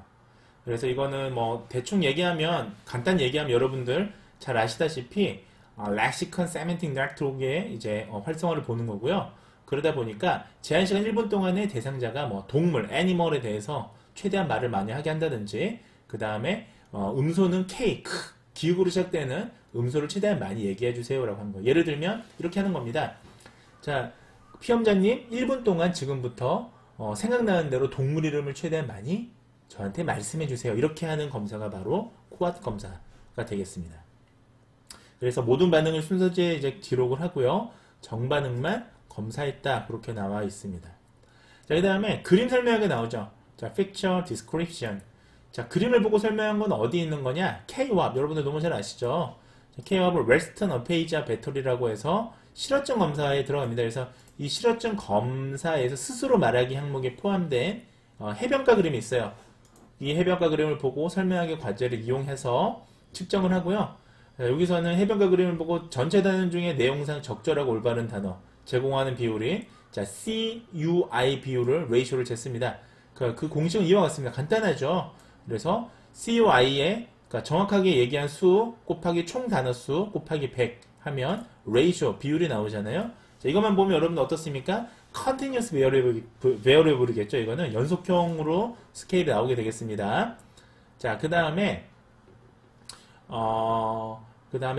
그래서 이거는 뭐 대충 얘기하면 간단 얘기하면 여러분들 잘 아시다시피 렉시컨 세멘틱 네트워크의 이제 활성화를 보는 거고요. 그러다 보니까 제한 시간 1분 동안에 대상자가 뭐 동물, 애니멀에 대해서 최대한 말을 많이 하게 한다든지 그 다음에 음소는 K, 기읍으로 시작되는 음소를 최대한 많이 얘기해 주세요라고 하는 거예요. 예를 들면 이렇게 하는 겁니다. 자, 피험자님 1분 동안 지금부터 생각나는 대로 동물 이름을 최대한 많이 저한테 말씀해 주세요. 이렇게 하는 검사가 바로 코앗 검사가 되겠습니다. 그래서 모든 반응을 순서대로 이제 기록을 하고요. 정반응만 검사했다. 그렇게 나와 있습니다. 자, 그 다음에 그림 설명하게 나오죠. 자, picture description. 자, 그림을 보고 설명한 건 어디 있는 거냐? K-WAP. 여러분들 너무 잘 아시죠? K-WAP을 Western Aphasia Battery라고 해서 실어증 검사에 들어갑니다. 그래서 이 실어증 검사에서 스스로 말하기 항목에 포함된 해변가 그림이 있어요. 이 해변가 그림을 보고 설명하기 과제를 이용해서 측정을 하고요. 자, 여기서는 해변가 그림을 보고 전체 단어 중에 내용상 적절하고 올바른 단어 제공하는 비율이 자 CUI 비율을 레이쇼를 쟀습니다. 그 공식은 이와 같습니다. 간단하죠. 그래서 CUI에 그러니까 정확하게 얘기한 수 곱하기 총 단어 수 곱하기 100 하면 레이쇼 비율이 나오잖아요. 자, 이것만 보면 여러분 어떻습니까? Continuous Variable이겠죠. 이거는 연속형으로 스케일이 나오게 되겠습니다. 자, 그 다음에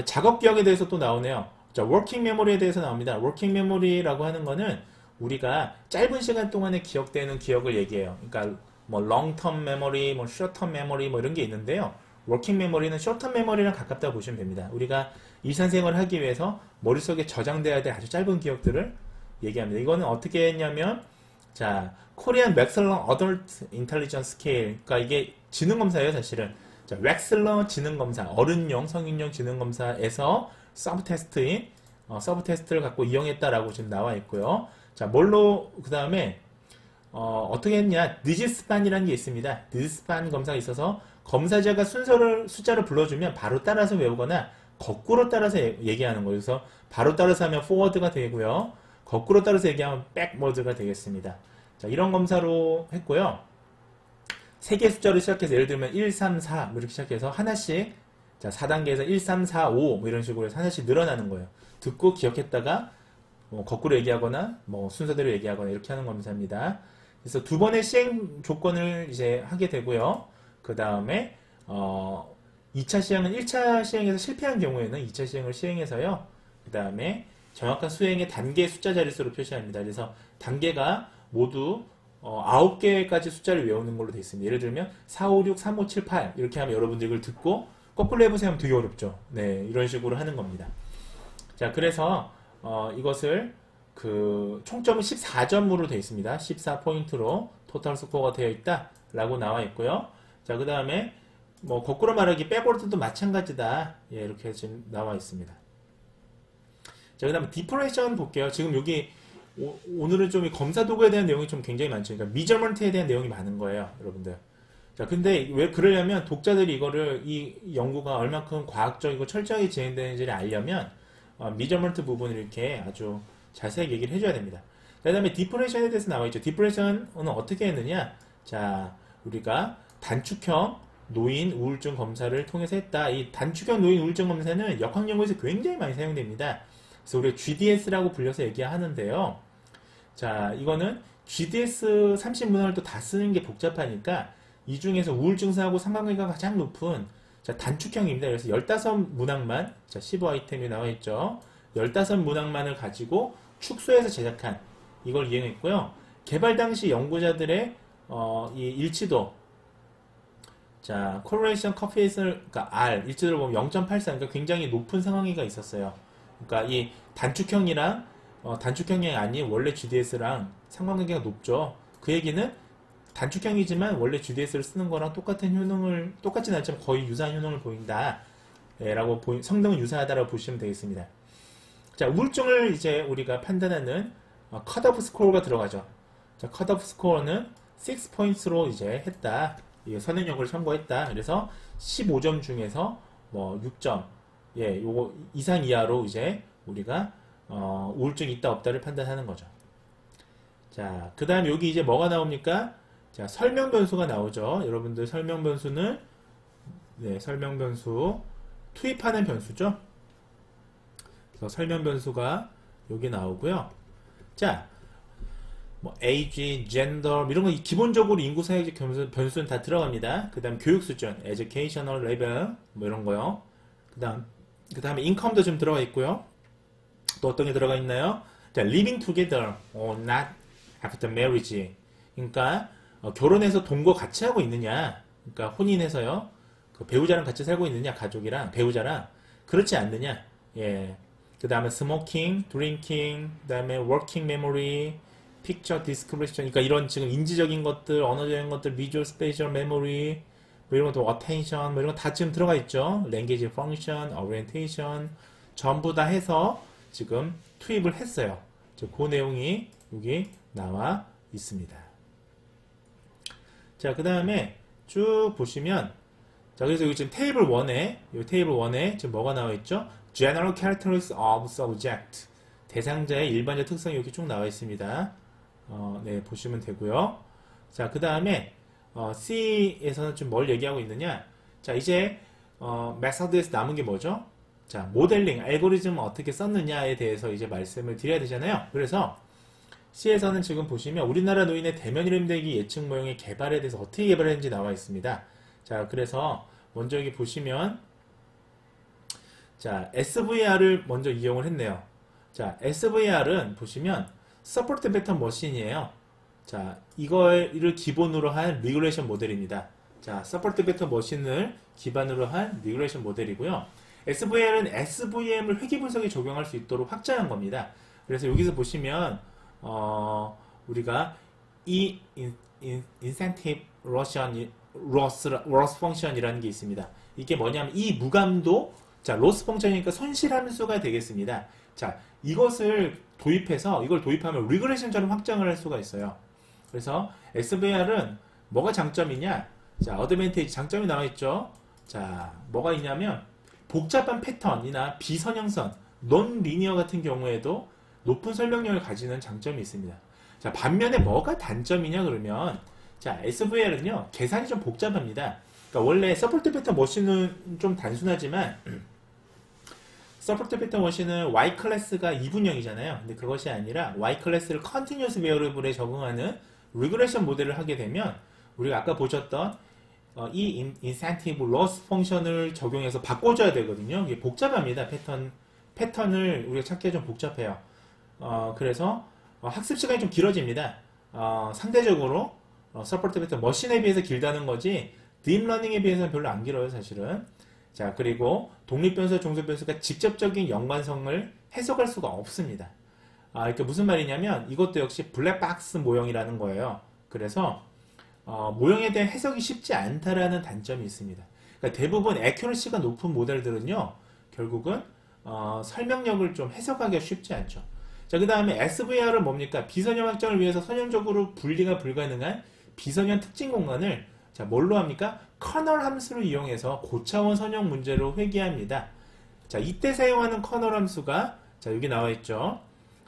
작업 기억에 대해서 또 나오네요. 자, 워킹 메모리에 대해서 나옵니다. 워킹 메모리라고 하는 거는 우리가 짧은 시간 동안에 기억되는 기억을 얘기해요. 그러니까 뭐 롱텀 메모리, 뭐 숏텀 메모리 뭐 이런 게 있는데요. 워킹 메모리는 숏텀 메모리랑 가깝다고 보시면 됩니다. 우리가 일상생활을 하기 위해서 머릿속에 저장돼야 될 아주 짧은 기억들을 얘기합니다. 이거는 어떻게 했냐면 자, 코리안 웩슬러 어덜트 인텔리전스 스케일. 그러니까 이게 지능 검사예요, 사실은. 자, 웩슬러 지능 검사, 어른용, 성인용 지능 검사에서 서브 테스트인 서브 테스트를 갖고 이용했다라고 지금 나와 있고요. 자, 뭘로 그다음에 어떻게 했냐? 니지스판이라는 게 있습니다. 니지스판 검사가 있어서 검사자가 숫자를 불러주면 바로 따라서 외우거나 거꾸로 따라서 얘기하는 거예요. 그래서 바로 따라서 하면 forward가 되고요. 거꾸로 따라서 얘기하면 backward가 되겠습니다. 자, 이런 검사로 했고요. 세 개의 숫자로 시작해서 예를 들면 1, 3, 4 이렇게 시작해서 하나씩 자, 4단계에서 1, 3, 4, 5 뭐 이런 식으로 해서 하나씩 늘어나는 거예요. 듣고 기억했다가 거꾸로 얘기하거나 뭐 순서대로 얘기하거나 이렇게 하는 검사입니다. 그래서 두 번의 시행 조건을 이제 하게 되고요. 그 다음에 2차 시행은 1차 시행에서 실패한 경우에는 2차 시행을 시행해서요. 그 다음에 정확한 수행의 단계 숫자 자릿수로 표시합니다. 그래서 단계가 모두 9개까지 숫자를 외우는 걸로 되어 있습니다. 예를 들면 4, 5, 6, 3, 5, 7, 8 이렇게 하면 여러분들 이걸 듣고 거꾸로 해보세요 하면 되게 어렵죠. 네, 이런 식으로 하는 겁니다. 자, 그래서 이것을 그 총점은 14점으로 되어 있습니다. 14포인트로 토탈 스코어가 되어 있다 라고 나와 있고요. 자, 그 다음에 뭐 거꾸로 말하기 백워드도 마찬가지다. 예, 이렇게 지금 나와 있습니다. 자, 그 다음에 디퍼레이션 볼게요. 지금 여기 오늘은 좀 검사 도구에 대한 내용이 좀 굉장히 많죠. 그러니까 미저먼트에 대한 내용이 많은 거예요, 여러분들. 자, 근데 왜 그러려면 독자들이 이거를 이 연구가 얼마큼 과학적이고 철저하게 진행되는지를 알려면 미저먼트 부분을 이렇게 아주 자세하게 얘기를 해줘야 됩니다. 그 다음에 디프레션에 대해서 나와 있죠. 디프레션은 어떻게 했느냐? 자, 우리가 단축형 노인 우울증 검사를 통해서 했다. 이 단축형 노인 우울증 검사는 역학 연구에서 굉장히 많이 사용됩니다. 그래서 우리가 GDS라고 불려서 얘기하는데요. 자, 이거는 GDS 30문항을 또 다 쓰는 게 복잡하니까 이 중에서 우울증사하고 상관관계가 가장 높은 자, 단축형입니다. 그래서 15문항만 자, 15아이템이 나와 있죠. 15문항만을 가지고 축소해서 제작한 이걸 이용했고요. 개발 당시 연구자들의 이 일치도 자, correlation coefficient 그러니까 R 일치도를 보면 0.84 그러니까 굉장히 높은 상황이가 있었어요. 그러니까 이 단축형이랑 단축형이 아닌 원래 GDS랑 상관관계가 높죠. 그 얘기는 단축형이지만 원래 GDS를 쓰는 거랑 똑같은 효능을 똑같진 않지만 거의 유사한 효능을 보인다 라고 성능은 유사하다라고 보시면 되겠습니다. 자, 우울증을 이제 우리가 판단하는 컷오프 스코어가 들어가죠. 자, 컷오프 스코어는 6포인트로 이제 했다. 이게 선행력을 청구했다. 그래서 15점 중에서 뭐 6점, 예, 요거 이상 이하로 이제 우리가 우울증이 있다 없다를 판단하는 거죠. 자, 그 다음 여기 이제 뭐가 나옵니까? 자, 설명 변수가 나오죠. 여러분들 설명 변수는 네, 설명 변수 투입하는 변수죠. 그래서 설명 변수가 여기 나오고요. 자, 뭐 age, gender 이런 거 기본적으로 인구 사회적 변수는 다 들어갑니다. 그 다음 교육 수준, educational level 뭐 이런 거요. 그 다음에 income도 좀 들어가 있고요. 또 어떤 게 들어가 있나요? 자, living together or not after marriage. 그러니까 결혼해서 동거 같이 하고 있느냐. 그러니까 혼인해서요. 그 배우자랑 같이 살고 있느냐, 가족이랑 배우자랑 그렇지 않느냐. 예. 그 다음에 smoking, drinking, 그 다음에 working memory, picture description. 그러니까 이런 지금 인지적인 것들, 언어적인 것들, visual spatial memory, 뭐 이런 것도 attention, 뭐 이런 거 다 지금 들어가 있죠. language function, orientation 전부 다 해서 지금 투입을 했어요. 그 내용이 여기 나와 있습니다. 자, 그 다음에 쭉 보시면, 자, 그래서 여기 지금 테이블 1에, 이 테이블 1에 지금 뭐가 나와 있죠? General characteristics of subject. 대상자의 일반적 특성이 여기 쭉 나와 있습니다. 네, 보시면 되고요. 자, 그 다음에, C에서는 좀 뭘 얘기하고 있느냐? 자, 이제, 메서드에서 남은 게 뭐죠? 자, 모델링, 알고리즘을 어떻게 썼느냐에 대해서 이제 말씀을 드려야 되잖아요. 그래서, C에서는 지금 보시면 우리나라 노인의 대면 이름 대기 예측 모형의 개발에 대해서 어떻게 개발했는지 나와 있습니다. 자, 그래서 먼저 여기 보시면 자, SVR을 먼저 이용을 했네요. 자, SVR은 보시면 Support Vector Machine이에요. 자, 이거를 기본으로 한 리그레이션 모델입니다. 자, Support Vector Machine을 기반으로 한 리그레이션 모델이고요. SVR은 SVM을 회귀 분석에 적용할 수 있도록 확장한 겁니다. 그래서 여기서 보시면 우리가 이 incentive loss function이라는 게 있습니다. 이게 뭐냐면 이 무감도 자, loss function이니까 손실함수가 되겠습니다. 자, 이것을 도입해서 이걸 도입하면 리그레이션처럼 확장을 할 수가 있어요. 그래서 SVR은 뭐가 장점이냐? 자, 어드밴티지 장점이 나와 있죠. 자, 뭐가 있냐면 복잡한 패턴이나 비선형선, 논 리니어 같은 경우에도 높은 설명력을 가지는 장점이 있습니다. 자, 반면에 뭐가 단점이냐 그러면 자, SVR은요 계산이 좀 복잡합니다. 그러니까 원래 서포트 패턴 머신은 좀 단순하지만 서포트 패턴 머신은 Y 클래스가 2분형이잖아요. 근데 그것이 아니라 Y 클래스를 컨티뉴어스 베어리블에 적응하는 리그레이션 모델을 하게 되면 우리가 아까 보셨던 이 인센티브 로스 펑션을 적용해서 바꿔줘야 되거든요. 이게 복잡합니다. 패턴을 우리가 찾기가 좀 복잡해요. 그래서 학습 시간이 좀 길어집니다. 상대적으로 서포트 패턴 머신에 비해서 길다는 거지 딥러닝에 비해서는 별로 안 길어요, 사실은. 자, 그리고 독립변수와 종속변수가 직접적인 연관성을 해석할 수가 없습니다. 그러니까 무슨 말이냐면 이것도 역시 블랙박스 모형이라는 거예요. 그래서 모형에 대한 해석이 쉽지 않다라는 단점이 있습니다. 그러니까 대부분 애큐러시가 높은 모델들은요, 결국은 설명력을 좀 해석하기가 쉽지 않죠. 자, 그 다음에 SVR은 뭡니까? 비선형 확장을 위해서 선형적으로 분리가 불가능한 비선형 특징 공간을 자, 뭘로 합니까? 커널 함수를 이용해서 고차원 선형 문제로 회귀합니다. 자, 이때 사용하는 커널 함수가 자, 여기 나와 있죠.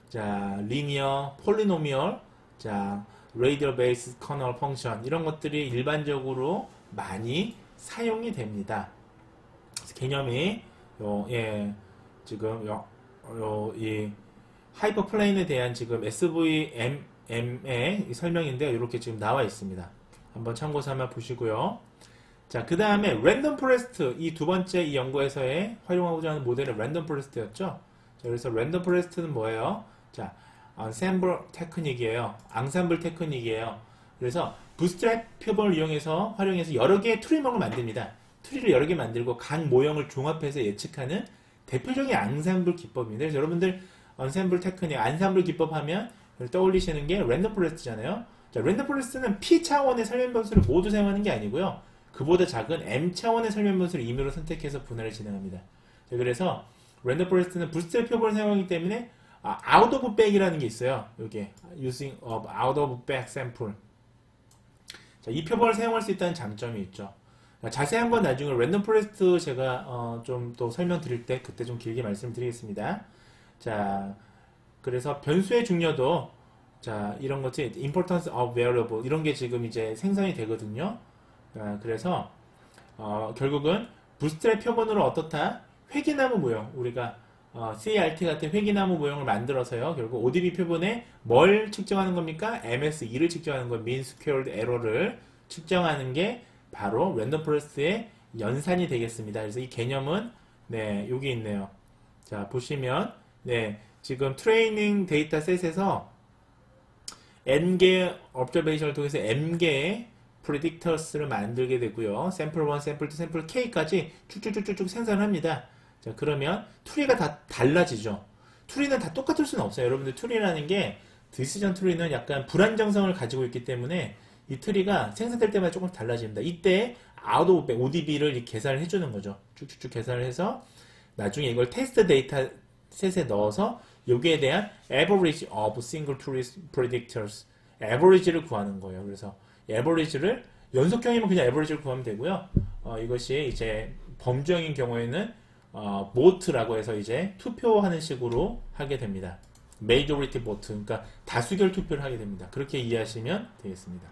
자, 리니어, 폴리노미얼, 자, 레이디얼 베이스 커널 펑션 이런 것들이 일반적으로 많이 사용이 됩니다. 개념이 지금 이 하이퍼플레인에 대한 지금 SVM의 설명인데요. 이렇게 지금 나와 있습니다. 한번 참고 삼아 보시고요. 자, 그 다음에 랜덤 포레스트 이 두 번째 이 연구에서의 활용하고자 하는 모델은 랜덤 포레스트였죠. 자, 그래서 랜덤 포레스트는 뭐예요? 자, 앙샘블 테크닉이에요. 앙샘블 테크닉이에요. 그래서 부스트랩 표본을 이용해서 활용해서 여러 개의 트리목을 만듭니다. 트리를 여러 개 만들고 각 모형을 종합해서 예측하는 대표적인 앙샘블 기법입니다. 그래서 여러분들 앙샘블 테크닉, 앙샘블 기법 하면 떠올리시는 게 랜덤 포레스트잖아요. 자, 랜덤 포레스트는 P 차원의 설명 변수를 모두 사용하는 게 아니고요. 그보다 작은 M 차원의 설명 변수를 임의로 선택해서 분할을 진행합니다. 자, 그래서 랜덤 포레스트는 부스트랩 표본을 사용하기 때문에 out of back이라는 게 있어요. 여기 using of out of back sample. 자, 이 표본을 사용할 수 있다는 장점이 있죠. 자, 자세한 건 나중에 랜덤 포레스트 제가 좀 또 설명드릴 때 그때 좀 길게 말씀드리겠습니다. 자, 그래서 변수의 중요도, 자, 이런 것이 importance of variable 이런 게 지금 이제 생성이 되거든요. 그래서 결국은 부스트랩 표본으로 어떻다? 회기나무 모형, 우리가 CRT 같은 회기나무 모형을 만들어서요. 결국 ODB 표본에 뭘 측정하는 겁니까? MSE를 측정하는 거, mean squared error를 측정하는 게 바로 랜덤 포레스트의 연산이 되겠습니다. 그래서 이 개념은 네, 여기 있네요. 자, 보시면 네, 지금 트레이닝 데이터셋에서 n개의 observation을 통해서 m개의 predictors를 만들게 되고요. 샘플 1, 샘플 2, 샘플 k까지 쭉쭉쭉쭉 생산합니다. 자, 그러면 트리가 다 달라지죠. 트리는 다 똑같을 수는 없어요. 여러분들 트리라는 게 디시전 트리는 약간 불안정성을 가지고 있기 때문에 이 트리가 생산될 때마다 조금 달라집니다. 이때 out of back, ODB를 계산을 해주는 거죠. 쭉쭉쭉 계산을 해서 나중에 이걸 테스트 데이터 셋에 넣어서 여기에 대한 average of single tree predictors, average를 구하는 거예요. 그래서 average를 연속형이면 그냥 average를 구하면 되고요. 이것이 이제 범주형인 경우에는 vote라고 해서 이제 투표하는 식으로 하게 됩니다. majority vote, 그러니까 다수결 투표를 하게 됩니다. 그렇게 이해하시면 되겠습니다.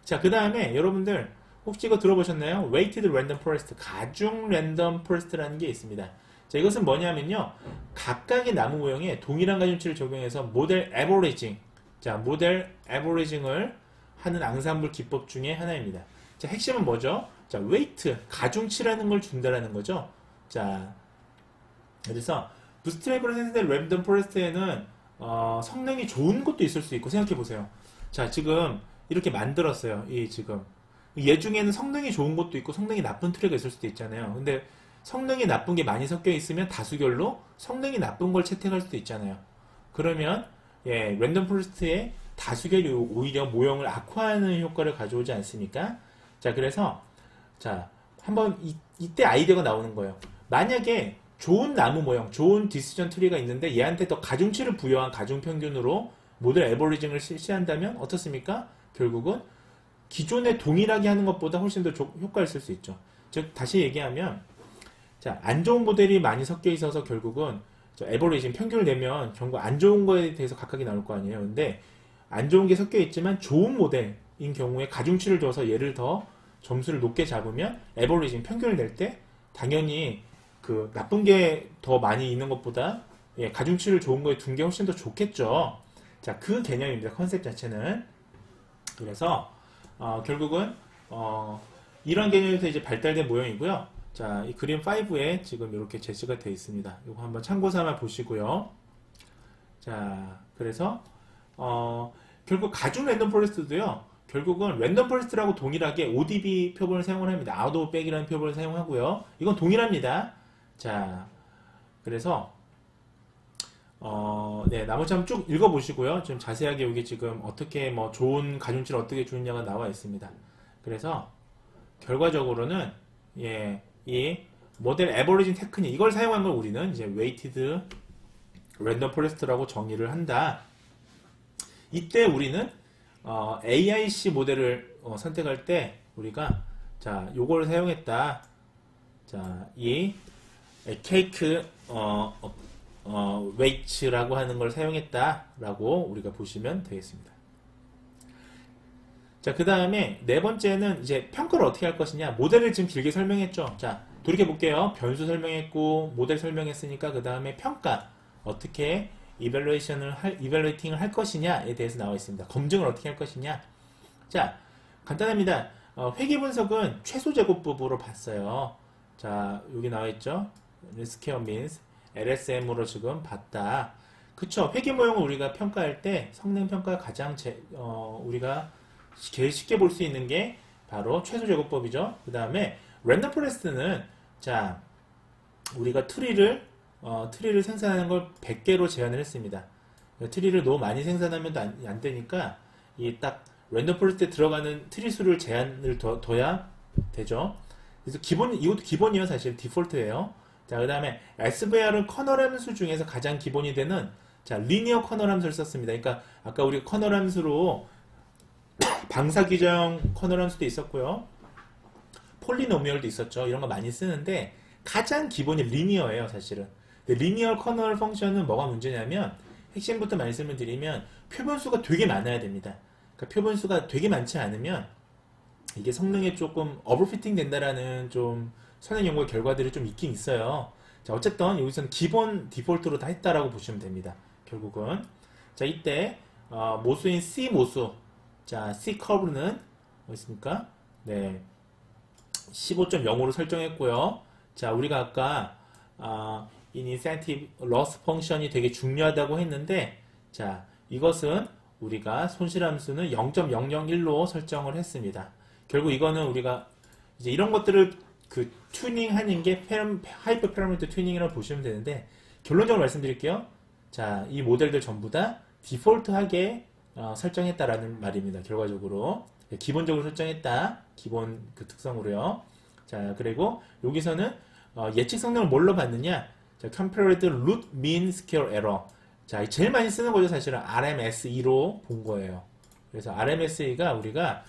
자, 그 다음에 여러분들 혹시 이거 들어보셨나요? weighted random forest, 가중 랜덤 포레스트라는 게 있습니다. 자, 이것은 뭐냐면요, 각각의 나무 모형에 동일한 가중치를 적용해서 모델 에버리징, 자, 모델 에버리징을 하는 앙상블 기법 중에 하나입니다. 자, 핵심은 뭐죠? 자, 웨이트, 가중치라는 걸 준다라는 거죠. 자, 그래서 부스트랩으로 생성된 랜덤 포레스트에는 성능이 좋은 것도 있을 수 있고, 생각해 보세요. 자, 지금 이렇게 만들었어요. 이 지금 얘 중에는 성능이 좋은 것도 있고 성능이 나쁜 트리가 있을 수도 있잖아요. 근데 성능이 나쁜 게 많이 섞여 있으면 다수결로 성능이 나쁜 걸 채택할 수도 있잖아요. 그러면 예, 랜덤 포레스트의 다수결이 오히려 모형을 악화하는 효과를 가져오지 않습니까? 자, 그래서 자, 한번 이때 아이디어가 나오는 거예요. 만약에 좋은 나무 모형, 좋은 디시전 트리가 있는데 얘한테 더 가중치를 부여한 가중평균으로 모델 에버리징을 실시한다면 어떻습니까? 결국은 기존에 동일하게 하는 것보다 훨씬 더 효과가 있을 수 있죠. 즉, 다시 얘기하면 자, 안 좋은 모델이 많이 섞여 있어서 결국은 에버리징 평균을 내면 결국 안 좋은 거에 대해서 각각이 나올 거 아니에요. 근데 안 좋은 게 섞여 있지만 좋은 모델인 경우에 가중치를 줘서 얘를 더 점수를 높게 잡으면 에버리징 평균을 낼 때 당연히 그 나쁜 게 더 많이 있는 것보다 예, 가중치를 좋은 거에 둔 게 훨씬 더 좋겠죠. 자, 그 개념입니다. 컨셉 자체는. 그래서 결국은 이런 개념에서 이제 발달된 모형이고요. 자, 이 그림 5에 지금 이렇게 제시가 되어 있습니다. 이거 한번 참고 삼아 보시고요. 자, 그래서 결국 가중 랜덤 포레스트도요. 결국은 랜덤 포레스트라고 동일하게 ODB 표본을 사용을 합니다. out of back이라는 표본을 사용하고요. 이건 동일합니다. 자, 그래서 네, 나머지 한번 쭉 읽어보시고요. 좀 자세하게 여기 지금 어떻게 뭐 좋은 가중치를 어떻게 주느냐가 나와 있습니다. 그래서 결과적으로는 예, 이 모델 에버리징 테크닉 이걸 사용한 걸 우리는 이제 웨이티드 랜덤 포레스트라고 정의를 한다. 이때 우리는 AIC 모델을 선택할 때 우리가 자, 요걸 사용했다. 자, 이 케이크 웨이츠라고 하는 걸 사용했다라고 우리가 보시면 되겠습니다. 자, 그 다음에 네 번째는 이제 평가를 어떻게 할 것이냐. 모델을 지금 길게 설명했죠. 자, 돌이켜 볼게요. 변수 설명했고 모델 설명했으니까 그 다음에 평가 어떻게 이벨루에이팅을 할 것이냐에 대해서 나와 있습니다. 검증을 어떻게 할 것이냐. 자, 간단합니다. 회계 분석은 최소 제곱법으로 봤어요. 자, 여기 나와 있죠. 스퀘어 민스 LSM으로 지금 봤다. 그쵸? 회계 모형을 우리가 평가할 때 성능 평가 가장 우리가 제일 쉽게 볼 수 있는 게 바로 최소 제곱법이죠. 그 다음에 랜덤 포레스트는 자, 우리가 트리를 생산하는 걸 100개로 제한을 했습니다. 트리를 너무 많이 생산하면 안 되니까 이 딱 랜덤 포레스트에 들어가는 트리 수를 제한을 둬야 되죠. 그래서 이것도 기본이에요. 사실 디폴트예요. 자, 그 다음에 SVR은 커널 함수 중에서 가장 기본이 되는 자, 리니어 커널 함수를 썼습니다. 그러니까 아까 우리 커널 함수로 방사기정 커널 함수도 있었고요. 폴리노미얼도 있었죠. 이런 거 많이 쓰는데 가장 기본이 리니어예요, 사실은. 근데 리니어 커널 펑션은 뭐가 문제냐면 핵심부터 말씀을 드리면 표본수가 되게 많아야 됩니다. 그러니까 표본수가 되게 많지 않으면 이게 성능에 조금 오버피팅 된다라는 좀 선행 연구의 결과들이 좀 있긴 있어요. 자, 어쨌든 여기서는 기본 디폴트로 다 했다라고 보시면 됩니다. 결국은 자, 이때 모수인 C 모수, 자, C 커브는 뭐 있습니까? 네, 15.05로 설정했고요. 자, 우리가 아까 incentive loss 펑션이 되게 중요하다고 했는데, 자, 이것은 우리가 손실함수는 0.001로 설정을 했습니다. 결국 이거는 우리가 이제 이런 것들을 그 튜닝하는 게 하이퍼 패러미터 튜닝이라고 보시면 되는데, 결론적으로 말씀드릴게요. 자, 이 모델들 전부 다 디폴트하게 설정했다라는 말입니다. 결과적으로 기본적으로 설정했다. 기본 그 특성으로요. 자, 그리고 여기서는 예측 성능을 뭘로 받느냐? 자, compared root mean square error. 자, 제일 많이 쓰는 거죠. 사실은 RMSE로 본 거예요. 그래서 RMSE가 우리가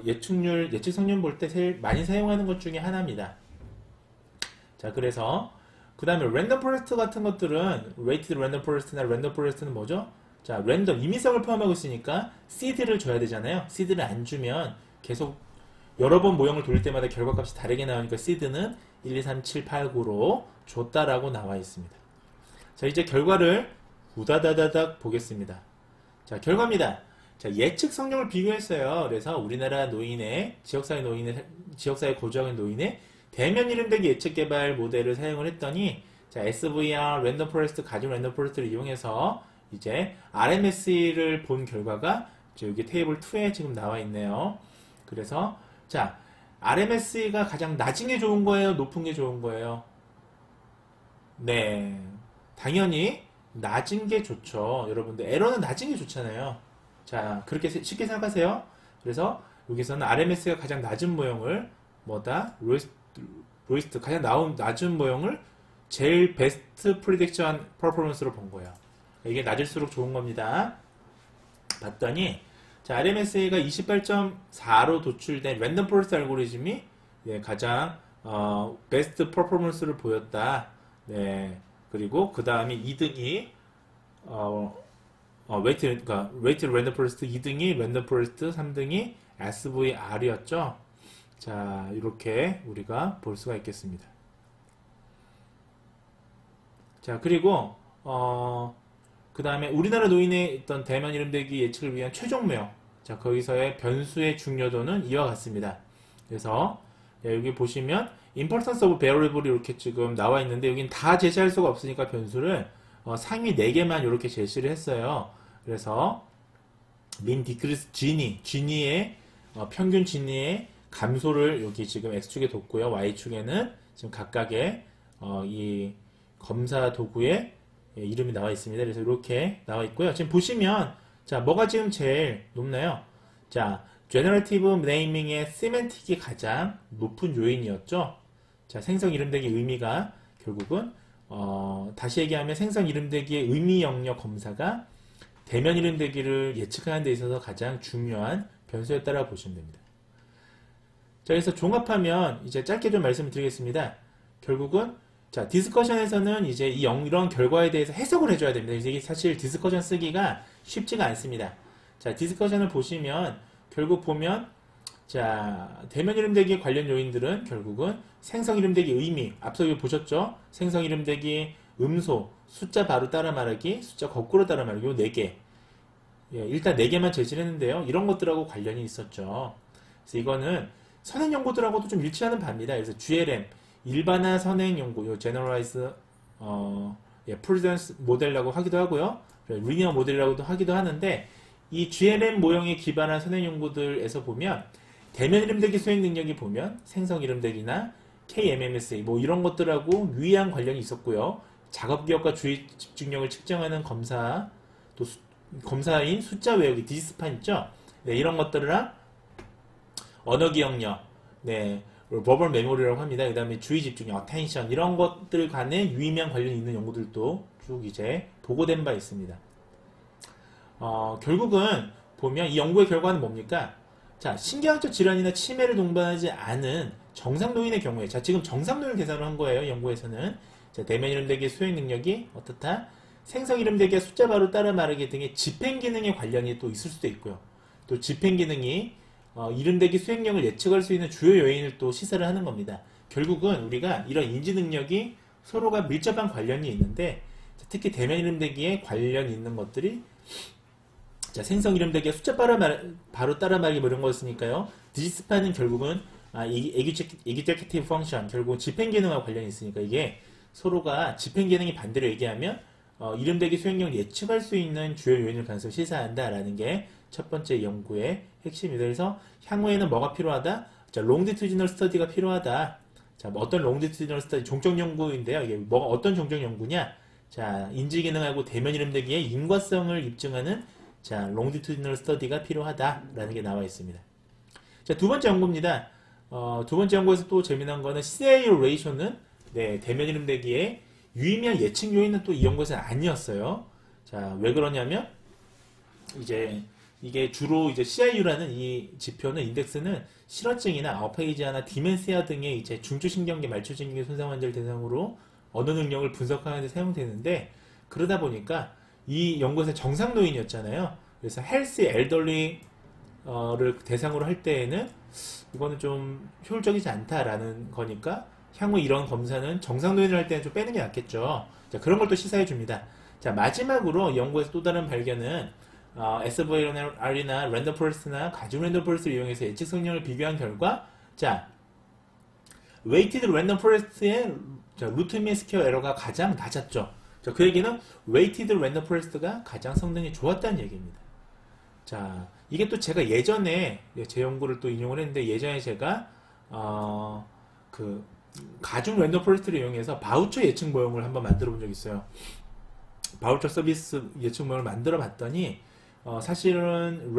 예측 성능 볼 때 제일 많이 사용하는 것 중에 하나입니다. 자, 그래서 그 다음에 랜덤 포레스트 같은 것들은 weighted 랜덤 포레스트나 랜덤 포레스트는 뭐죠? 자, 랜덤 임의성을 포함하고 있으니까 시드를 줘야 되잖아요. 시드를 안 주면 계속 여러 번 모형을 돌릴 때마다 결과값이 다르게 나오니까 시드는 1, 2, 3, 7, 8, 9로 줬다라고 나와 있습니다. 자, 이제 결과를 우다다다닥 보겠습니다. 자, 결과입니다. 자, 예측 성능을 비교했어요. 그래서 우리나라 노인의 지역사회 거주하는 노인의 대면 이름대기 예측 개발 모델을 사용을 했더니, 자, SVR 랜덤 포레스트 가중 랜덤 포레스트를 이용해서 이제 RMS를 본 결과가 여기 테이블 2에 지금 나와 있네요. 그래서 자, RMS가 가장 낮은 게 좋은 거예요? 높은 게 좋은 거예요? 네, 당연히 낮은 게 좋죠. 여러분들 에러는 낮은 게 좋잖아요. 자, 그렇게 쉽게 생각하세요. 그래서 여기서는 RMS가 가장 낮은 모형을 뭐다? 로이스트 가장 낮은 모형을 제일 베스트 프리딕션 퍼포먼스로 본 거예요. 이게 낮을수록 좋은 겁니다. 봤더니 자, RMSA가 28.4로 도출된 랜덤 포레스트 알고리즘이 가장 베스트 퍼포먼스를 보였다. 네, 그리고 그 다음에 2등이 웨이트 랜덤 포레스트 2등이 랜덤 포레스트 3등이 SVR이었죠. 자, 이렇게 우리가 볼 수가 있겠습니다. 자, 그리고 그 다음에 우리나라 노인의 어떤 대면 이름대기 예측을 위한 최종 모형. 자, 거기서의 변수의 중요도는 이와 같습니다. 그래서 여기 보시면 importance of variable이 이렇게 지금 나와 있는데 여기는 다 제시할 수가 없으니까 변수를 상위 4개만 이렇게 제시를 했어요. 그래서 mean decrease Gini의 평균 Gini의 감소를 여기 지금 X축에 뒀고요. Y축에는 지금 각각의 이 검사 도구의 이름이 나와 있습니다. 그래서 이렇게 나와 있고요. 지금 보시면 자, 뭐가 지금 제일 높나요? 자, Generative Naming의 세멘틱이 가장 높은 요인이었죠. 자, 생성 이름대기 의미가 결국은 다시 얘기하면 생성 이름대기의 의미 영역 검사가 대면 이름대기를 예측하는 데 있어서 가장 중요한 변수였다라고 보시면 됩니다. 자, 그래서 종합하면 이제 짧게 좀 말씀을 드리겠습니다. 결국은 자, 디스커션에서는 이제 이런 결과에 대해서 해석을 해줘야 됩니다. 이게 사실 디스커션 쓰기가 쉽지가 않습니다. 자, 디스커션을 보시면 결국 보면 자, 대면 이름대기 관련 요인들은 결국은 생성 이름대기 의미, 앞서 보셨죠? 생성 이름대기 음소, 숫자 바로 따라 말하기, 숫자 거꾸로 따라 말하기, 요 4개. 예, 일단 4개만 제시를 했는데요. 이런 것들하고 관련이 있었죠. 그래서 이거는 선행 연구들하고도 좀 일치하는 바입니다. 그래서 GLM, 일반화 선행 연구, 요 Generalized Prudence 모델이라고 하기도 하고요. 리니어 모델이라고도 하기도 하는데, 이 GLM 모형에 기반한 선행 연구들에서 보면 대면 이름대기 수행 능력이 보면 생성 이름대기나 KMMSA 뭐 이런 것들하고 유의한 관련이 있었고요. 작업 기억과 주의 집중력을 측정하는 검사, 또 검사인 숫자 외우기 디스판 있죠. 네, 이런 것들이랑 언어 기억력, 네, 버벌 메모리라고 합니다. 그 다음에 주의 집중력, attention 이런 것들 간에 유의미한 관련이 있는 연구들도 쭉 이제 보고된 바 있습니다. 결국은 보면 이 연구의 결과는 뭡니까? 자, 신경학적 질환이나 치매를 동반하지 않은 정상노인의 경우에, 자, 지금 정상노인을 대상으로 한 거예요. 연구에서는. 자, 대면 이름대기의 수행 능력이 어떻다? 생성 이름대기의 숫자 바로 따라 말하기 등의 집행 기능에 관련이 또 있을 수도 있고요. 또 집행 기능이 이름대기 수행력을 예측할 수 있는 주요 요인을 또 시사를 하는 겁니다. 결국은 우리가 이런 인지 능력이 서로가 밀접한 관련이 있는데, 특히 대면 이름대기에 관련이 있는 것들이, 자, 생성 이름대기의 숫자 바로 따라 말하기 뭐 이런 거였으니까요. 디지스파는 결국은 executive function, 결국은 집행 기능과 관련이 있으니까 이게 서로가 집행 기능이 반대로 얘기하면 이름대기 수행력을 예측할 수 있는 주요 요인을 간섭 시사한다라는 게 첫 번째 연구의 핵심이다. 그래서 향후에는 뭐가 필요하다? 자, longitudinal study가 필요하다. 자, 뭐 어떤 longitudinal study? 종적 연구인데요. 이게 뭐가 어떤 종적 연구냐? 자, 인지 기능하고 대면 이름대기의 인과성을 입증하는 자, longitudinal study가 필요하다라는 게 나와 있습니다. 자, 두 번째 연구입니다. 두 번째 연구에서 또 재미난 거는 CAU ratio는 네, 대면 이름대기의 유의미한 예측 요인은 또 이 연구에서는 아니었어요. 자, 왜 그러냐면 이제 이게 주로 이제 CIU라는 이 지표는 인덱스는 실어증이나 아우파이지아나 디멘시아 등의 이제 중추신경계 말초신경계 손상 환자를 대상으로 언어 능력을 분석하는 데 사용되는데, 그러다 보니까 이 연구에서 정상노인이었잖아요. 그래서 헬스 엘더리를 대상으로 할 때에는 이거는 좀 효율적이지 않다라는 거니까 향후 이런 검사는 정상노인을 할 때는 좀 빼는 게 낫겠죠. 자, 그런 걸 또 시사해 줍니다. 자, 마지막으로 연구에서 또 다른 발견은 SVR이나 랜덤 포레스트나 가중 랜덤 포레스트를 이용해서 예측 성능을 비교한 결과, 자, 웨이티드 랜덤 포레스트의 루트 민 스퀘어 에러가 가장 낮았죠. 자, 그 얘기는 웨이티드 랜덤 포레스트가 가장 성능이 좋았다는 얘기입니다. 자, 이게 또 제가 예전에 제 연구를 또 인용을 했는데, 예전에 제가 그 가중 랜덤 포레스트를 이용해서 바우처 예측 모형을 한번 만들어 본 적이 있어요. 바우처 서비스 예측 모형을 만들어 봤더니 사실은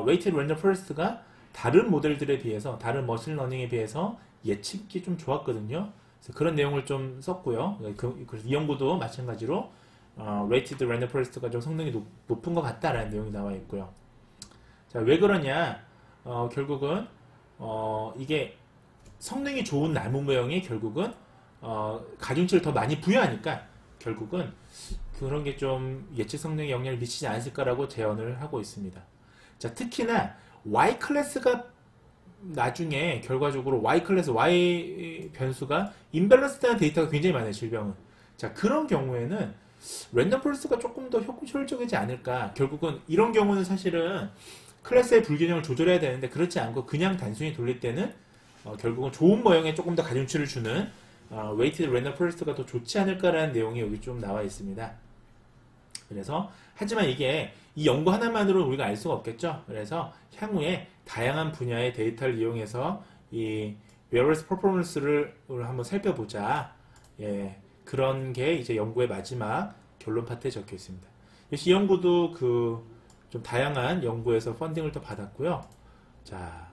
웨이티드 랜덤 포레스트가 다른 모델들에 비해서, 다른 머신러닝에 비해서 예측이 좀 좋았거든요. 그래서 그런 내용을 좀 썼고요. 그래서 이 연구도 마찬가지로 웨이티드 랜덤 포레스트가 좀 성능이 높은 것 같다라는 내용이 나와 있고요. 자, 왜 그러냐? 결국은 이게 성능이 좋은 나무 모형이 결국은 가중치를 더 많이 부여하니까 결국은 그런 게 좀 예측 성능에 영향을 미치지 않을까라고 제언을 하고 있습니다. 자, 특히나 Y 클래스가 나중에 결과적으로 Y 클래스, Y 변수가 임밸런스되는 데이터가 굉장히 많아요, 질병은. 자, 그런 경우에는 랜덤 포레스트가 조금 더 효율적이지 않을까. 결국은 이런 경우는 사실은 클래스의 불균형을 조절해야 되는데, 그렇지 않고 그냥 단순히 돌릴 때는 결국은 좋은 모형에 조금 더 가중치를 주는 웨이티드 랜덤 포레스트가 더 좋지 않을까라는 내용이 여기 좀 나와 있습니다. 그래서 하지만 이게 이 연구 하나만으로는 우리가 알 수가 없겠죠. 그래서 향후에 다양한 분야의 데이터를 이용해서 이 웨어러스 퍼포먼스를 한번 살펴보자. 예, 그런 게 이제 연구의 마지막 결론 파트에 적혀 있습니다. 이 연구도 그 좀 다양한 연구에서 펀딩을 또 받았고요. 자,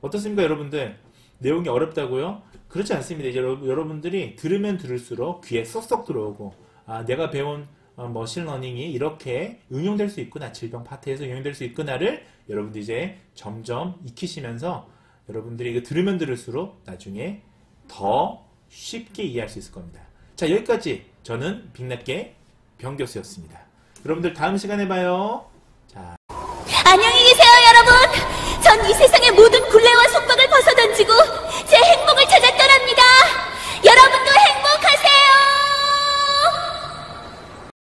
어떻습니까, 여러분들? 내용이 어렵다고요? 그렇지 않습니다. 이제 여러분들이 들으면 들을수록 귀에 쏙쏙 들어오고, 아, 내가 배운 머신러닝이 이렇게 응용될 수 있구나, 질병 파트에서 응용될 수 있구나를 여러분들이 이제 점점 익히시면서 여러분들이 이거 들으면 들을수록 나중에 더 쉽게 이해할 수 있을 겁니다. 자, 여기까지 저는 빅낫게 병교수였습니다. 여러분들 다음 시간에 봐요. 자, 안녕히 계세요, 여러분. 전 이 세상의 모든 굴레와 속박을